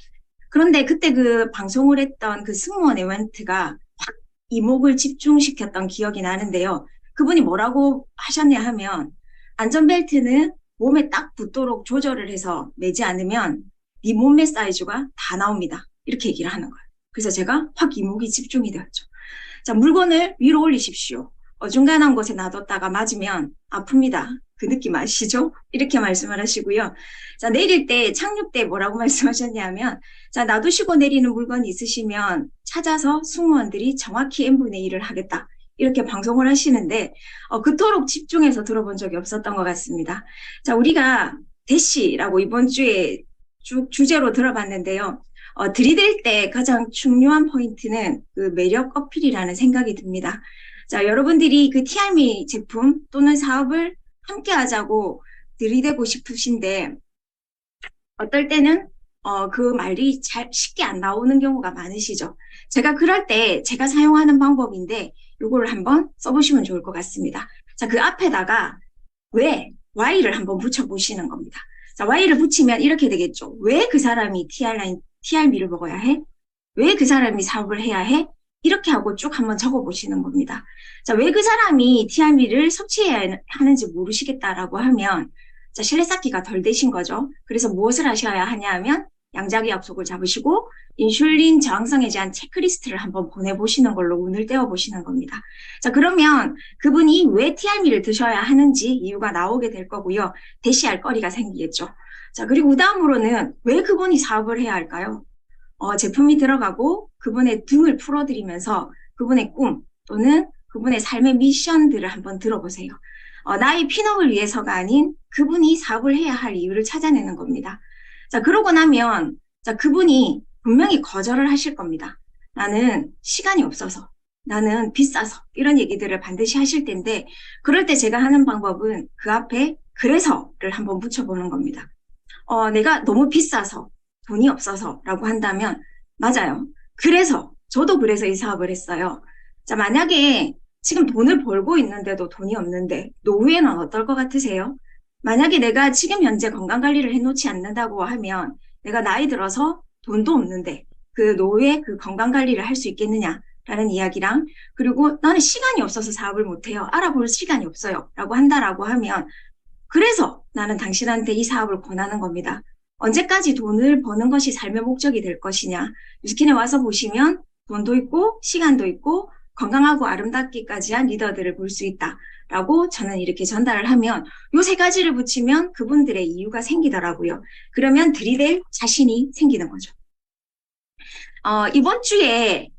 그런데 그때 그 방송을 했던 그 승무원의 멘트가 확 이목을 집중시켰던 기억이 나는데요. 그분이 뭐라고 하셨냐 하면 안전벨트는 몸에 딱 붙도록 조절을 해서 매지 않으면 네 몸매 사이즈가 다 나옵니다. 이렇게 얘기를 하는 거예요. 그래서 제가 확 이목이 집중이 되었죠. 자, 물건을 위로 올리십시오. 어중간한 곳에 놔뒀다가 맞으면 아픕니다. 그 느낌 아시죠? 이렇게 말씀을 하시고요. 자, 내릴 때, 착륙 때 뭐라고 말씀하셨냐면, 자, 놔두시고 내리는 물건이 있으시면 찾아서 승무원들이 정확히 n분의 1을 하겠다. 이렇게 방송을 하시는데, 그토록 집중해서 들어본 적이 없었던 것 같습니다. 자, 우리가 대시라고 이번 주에 쭉 주제로 들어봤는데요. 들이댈 때 가장 중요한 포인트는 그 매력 어필이라는 생각이 듭니다. 자, 여러분들이 그 TRM이 제품 또는 사업을 함께 하자고 들이대고 싶으신데, 어떨 때는 그 말이 잘 쉽게 안 나오는 경우가 많으시죠. 제가 그럴 때 제가 사용하는 방법인데 요거를 한번 써보시면 좋을 것 같습니다. 자, 그 앞에다가 왜, why를 한번 붙여보시는 겁니다. 자, why를 붙이면 이렇게 되겠죠. 왜 그 사람이 TRM를 먹어야 해? 왜 그 사람이 사업을 해야 해? 이렇게 하고 쭉 한번 적어보시는 겁니다. 자, 왜 그 사람이 TRM를 섭취해야 하는지 모르시겠다라고 하면, 자, 신뢰 쌓기가 덜 되신 거죠. 그래서 무엇을 하셔야 하냐 하면, 양자기 약속을 잡으시고, 인슐린 저항성에 대한 체크리스트를 한번 보내보시는 걸로 운을 떼어보시는 겁니다. 자, 그러면 그분이 왜 TRM를 드셔야 하는지 이유가 나오게 될 거고요. 대시할 거리가 생기겠죠. 자, 그리고 그 다음으로는 왜 그분이 사업을 해야 할까요? 제품이 들어가고 그분의 등을 풀어드리면서 그분의 꿈 또는 그분의 삶의 미션들을 한번 들어보세요. 나의 핀업을 위해서가 아닌 그분이 사업을 해야 할 이유를 찾아내는 겁니다. 자, 그러고 나면, 자, 그분이 분명히 거절을 하실 겁니다. 나는 시간이 없어서, 나는 비싸서, 이런 얘기들을 반드시 하실 텐데, 그럴 때 제가 하는 방법은 그 앞에 그래서를 한번 붙여보는 겁니다. 내가 너무 비싸서, 돈이 없어서 라고 한다면, 맞아요. 저도 그래서 이 사업을 했어요. 자, 만약에 지금 돈을 벌고 있는데도 돈이 없는데, 노후에는 어떨 것 같으세요? 만약에 내가 지금 현재 건강관리를 해놓지 않는다고 하면 내가 나이 들어서 돈도 없는데 그 노후에 그 건강관리를 할 수 있겠느냐라는 이야기랑, 그리고 나는 시간이 없어서 사업을 못해요. 알아볼 시간이 없어요. 라고 한다라고 하면, 그래서 나는 당신한테 이 사업을 권하는 겁니다. 언제까지 돈을 버는 것이 삶의 목적이 될 것이냐. 뉴스킨에 와서 보시면 돈도 있고 시간도 있고 건강하고 아름답기까지 한 리더들을 볼 수 있다. 라고 저는 이렇게 전달을 하면 요 세 가지를 붙이면 그분들의 이유가 생기더라고요. 그러면 들이댈 자신이 생기는 거죠. 이번 주에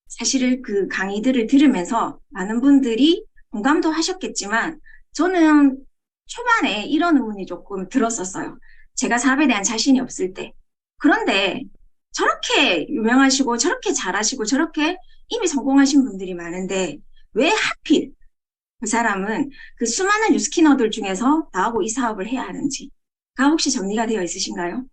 사실은 그 강의들을 들으면서 많은 분들이 공감도 하셨겠지만 저는 초반에 이런 의문이 조금 들었었어요. 제가 사업에 대한 자신이 없을 때. 그런데 저렇게 유명하시고 저렇게 잘하시고 저렇게 이미 성공하신 분들이 많은데 왜 하필 그 사람은 그 수많은 뉴스키너들 중에서 나하고 이 사업을 해야 하는지가 혹시 정리가 되어 있으신가요?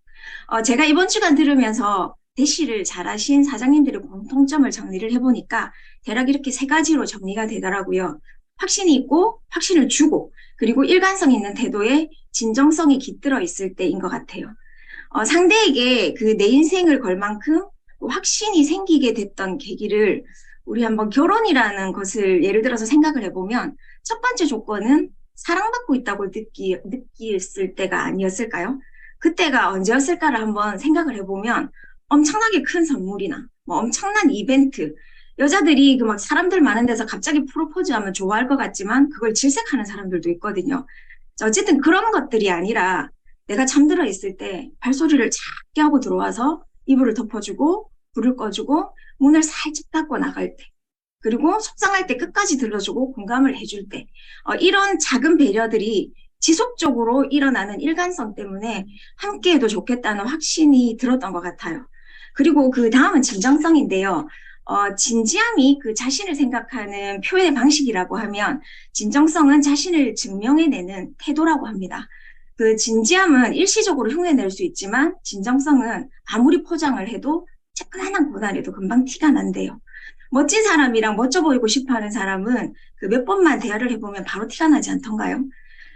제가 이번 주간 들으면서 대시를 잘하신 사장님들의 공통점을 정리를 해보니까 대략 이렇게 세 가지로 정리가 되더라고요. 확신이 있고 확신을 주고 그리고 일관성 있는 태도에 진정성이 깃들어 있을 때인 것 같아요. 상대에게 그 내 인생을 걸 만큼 확신이 생기게 됐던 계기를 우리 한번 결혼이라는 것을 예를 들어서 생각을 해보면 첫 번째 조건은 사랑받고 있다고 느꼈을 때가 아니었을까요? 그때가 언제였을까를 한번 생각을 해보면 엄청나게 큰 선물이나 뭐 엄청난 이벤트, 여자들이 그 막 사람들 많은 데서 갑자기 프로포즈하면 좋아할 것 같지만 그걸 질색하는 사람들도 있거든요. 어쨌든 그런 것들이 아니라 내가 잠들어 있을 때 발소리를 작게 하고 들어와서 이불을 덮어주고 불을 꺼주고 문을 살짝 닫고 나갈 때, 그리고 속상할 때 끝까지 들러주고 공감을 해줄 때, 이런 작은 배려들이 지속적으로 일어나는 일관성 때문에 함께해도 좋겠다는 확신이 들었던 것 같아요. 그리고 그 다음은 진정성인데요. 진지함이 그 자신을 생각하는 표현의 방식이라고 하면 진정성은 자신을 증명해내는 태도라고 합니다. 그 진지함은 일시적으로 흉내낼 수 있지만 진정성은 아무리 포장을 해도 차분한 고난에도 금방 티가 난대요. 멋진 사람이랑 멋져 보이고 싶어하는 사람은 그 몇 번만 대화를 해보면 바로 티가 나지 않던가요?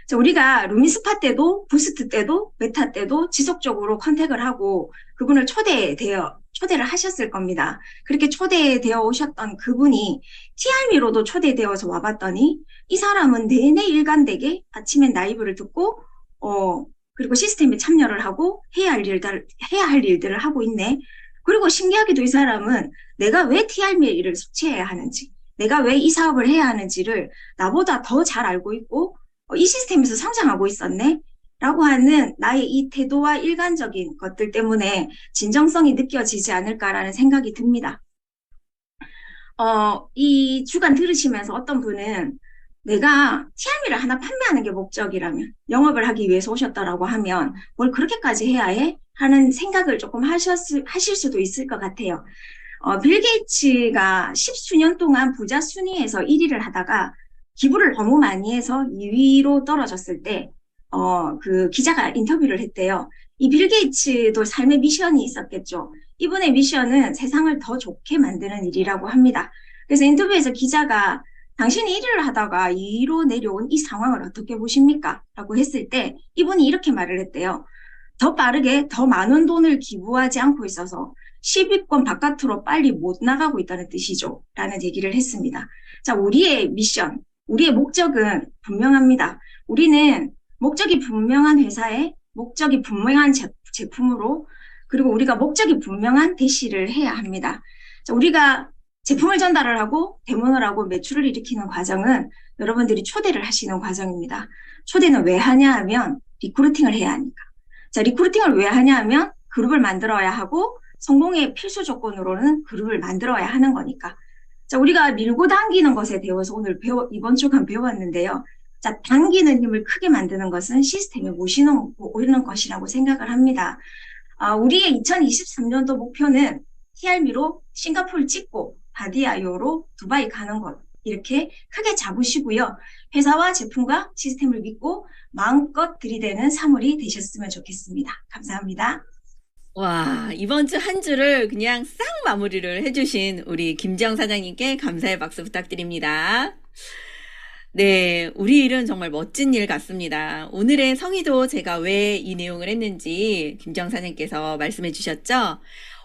자, 우리가 루미스파 때도 부스트 때도 메타 때도 지속적으로 컨택을 하고 그분을 초대를 하셨을 겁니다. 그렇게 초대되어 오셨던 그분이 TRM로도 초대되어서 와봤더니 이 사람은 내내 일관되게 아침엔 라이브를 듣고 그리고 시스템에 참여를 하고 해야 할 일들을 하고 있네. 그리고 신기하게도 이 사람은 내가 왜 TRM의 일을 섭취해야 하는지, 내가 왜 이 사업을 해야 하는지를 나보다 더 잘 알고 있고 이 시스템에서 성장하고 있었네? 라고 하는 나의 이 태도와 일관적인 것들 때문에 진정성이 느껴지지 않을까라는 생각이 듭니다. 이 주간 들으시면서 어떤 분은 내가 TRM를 하나 판매하는 게 목적이라면, 영업을 하기 위해서 오셨다라고 하면 뭘 그렇게까지 해야 해? 하는 생각을 조금 하실 수도 있을 것 같아요. 빌 게이츠가 10수년 동안 부자 순위에서 1위를 하다가 기부를 너무 많이 해서 2위로 떨어졌을 때, 그 기자가 인터뷰를 했대요. 이 빌 게이츠도 삶의 미션이 있었겠죠. 이분의 미션은 세상을 더 좋게 만드는 일이라고 합니다. 그래서 인터뷰에서 기자가 당신이 1위를 하다가 2위로 내려온 이 상황을 어떻게 보십니까? 라고 했을 때 이분이 이렇게 말을 했대요. 더 빠르게 더 많은 돈을 기부하지 않고 있어서 10위권 바깥으로 빨리 못 나가고 있다는 뜻이죠. 라는 얘기를 했습니다. 자, 우리의 미션, 우리의 목적은 분명합니다. 우리는 목적이 분명한 회사에 목적이 분명한 제품으로 그리고 우리가 목적이 분명한 대시를 해야 합니다. 자, 우리가 제품을 전달을 하고 대문을 하고 매출을 일으키는 과정은 여러분들이 초대를 하시는 과정입니다. 초대는 왜 하냐 하면 리크루팅을 해야 하니까. 자, 리크루팅을 왜 하냐 하면 그룹을 만들어야 하고 성공의 필수 조건으로는 그룹을 만들어야 하는 거니까. 자, 우리가 밀고 당기는 것에 대해서 오늘 이번 주간 배워봤는데요. 자, 당기는 힘을 크게 만드는 것은 시스템에 모시는 것이라고 생각을 합니다. 우리의 2023년도 목표는 TRM으로 싱가포르 찍고 바디아이오로 두바이 가는 것. 이렇게 크게 잡으시고요. 회사와 제품과 시스템을 믿고 마음껏 들이대는 3월이 되셨으면 좋겠습니다. 감사합니다. 와, 이번 주 한 주를 그냥 싹 마무리를 해주신 우리 김지영 사장님께 감사의 박수 부탁드립니다. 네, 우리 일은 정말 멋진 일 같습니다. 오늘의 성의도 제가 왜 이 내용을 했는지 김지영 사장님께서 말씀해 주셨죠?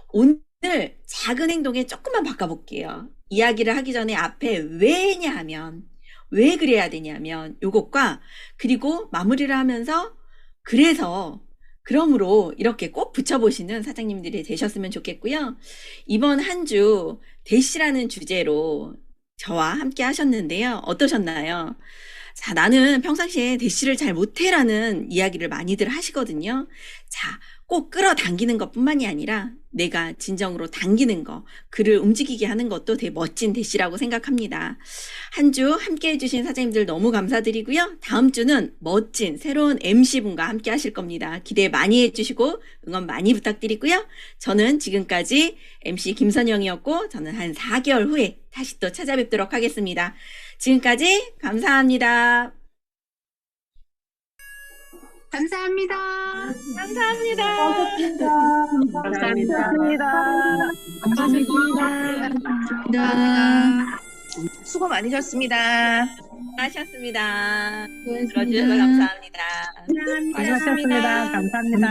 오늘 작은 행동에 조금만 바꿔볼게요. 이야기를 하기 전에 앞에 왜냐 하면, 왜 그래야 되냐면 요것과 그리고 마무리를 하면서 그러므로 이렇게 꼭 붙여보시는 사장님들이 되셨으면 좋겠고요. 이번 한 주 대시라는 주제로 저와 함께 하셨는데요. 어떠셨나요? 자, 나는 평상시에 대시를 잘 못해라는 이야기를 많이들 하시거든요. 자, 꼭 끌어당기는 것뿐만이 아니라 내가 진정으로 당기는 거, 그를 움직이게 하는 것도 되게 멋진 대시라고 생각합니다. 한 주 함께 해주신 사장님들 너무 감사드리고요. 다음 주는 멋진 새로운 MC분과 함께 하실 겁니다. 기대 많이 해주시고 응원 많이 부탁드리고요. 저는 지금까지 MC 김선영이었고 저는 한 4개월 후에 다시 또 찾아뵙도록 하겠습니다. 지금까지 감사합니다. 감사합니다. 감사합니다. 감사합니다. 감사합니다. 수고 많으셨습니다. 하셨습니다. 들어주셔서 감사합니다. 수고하셨습니다. 감사합니다.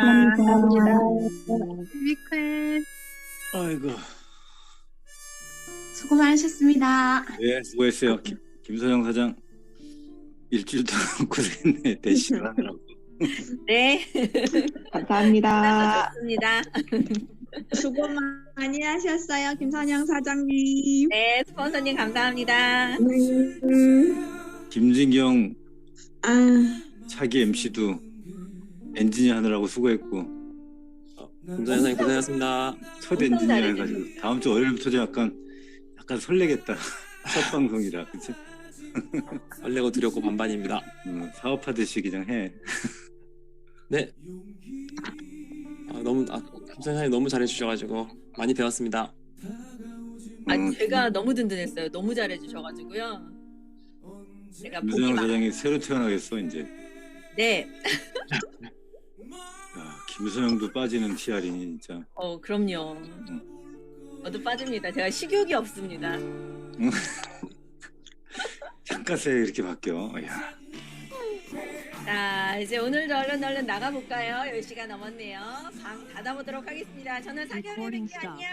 위크엔. 아이고. 수고 많으셨습니다. 네, 수고했어요. 김선영 사장 일주일 동안 고생했네. 대시를 하느라고. 네. 감사합니다. 좋습니다. 수고 많이 하셨어요, 김선영 사장님. 네, 스폰서님 감사합니다. 김진경 차기 MC도 엔지니어 하느라고 수고했고. 김선영 사장님 고생하셨습니다. 첫 엔지니어 해가지고 다음 주 월요일부터 약간 설레겠다. 첫 방송이라, 그치? 설레고 두렵고 반반입니다. 사업하듯이 그냥 해. 네. 김선영 사장님 너무 잘해주셔가지고 많이 배웠습니다. 제가 너무 든든했어요. 너무 잘해주셔가지고요. 제가 김선영 사장이 새로 태어나겠어 이제. 네. 야, 김선영도 빠지는 TR이니 진짜. 그럼요. 저도 빠집니다. 제가 식욕이 없습니다. 잠깐새 이렇게 바뀌어. 야. 자, 이제 오늘도 얼른 나가볼까요? 10시가 넘었네요. 방 닫아보도록 하겠습니다. 저는 4개월 후에 뵐게요. 안녕.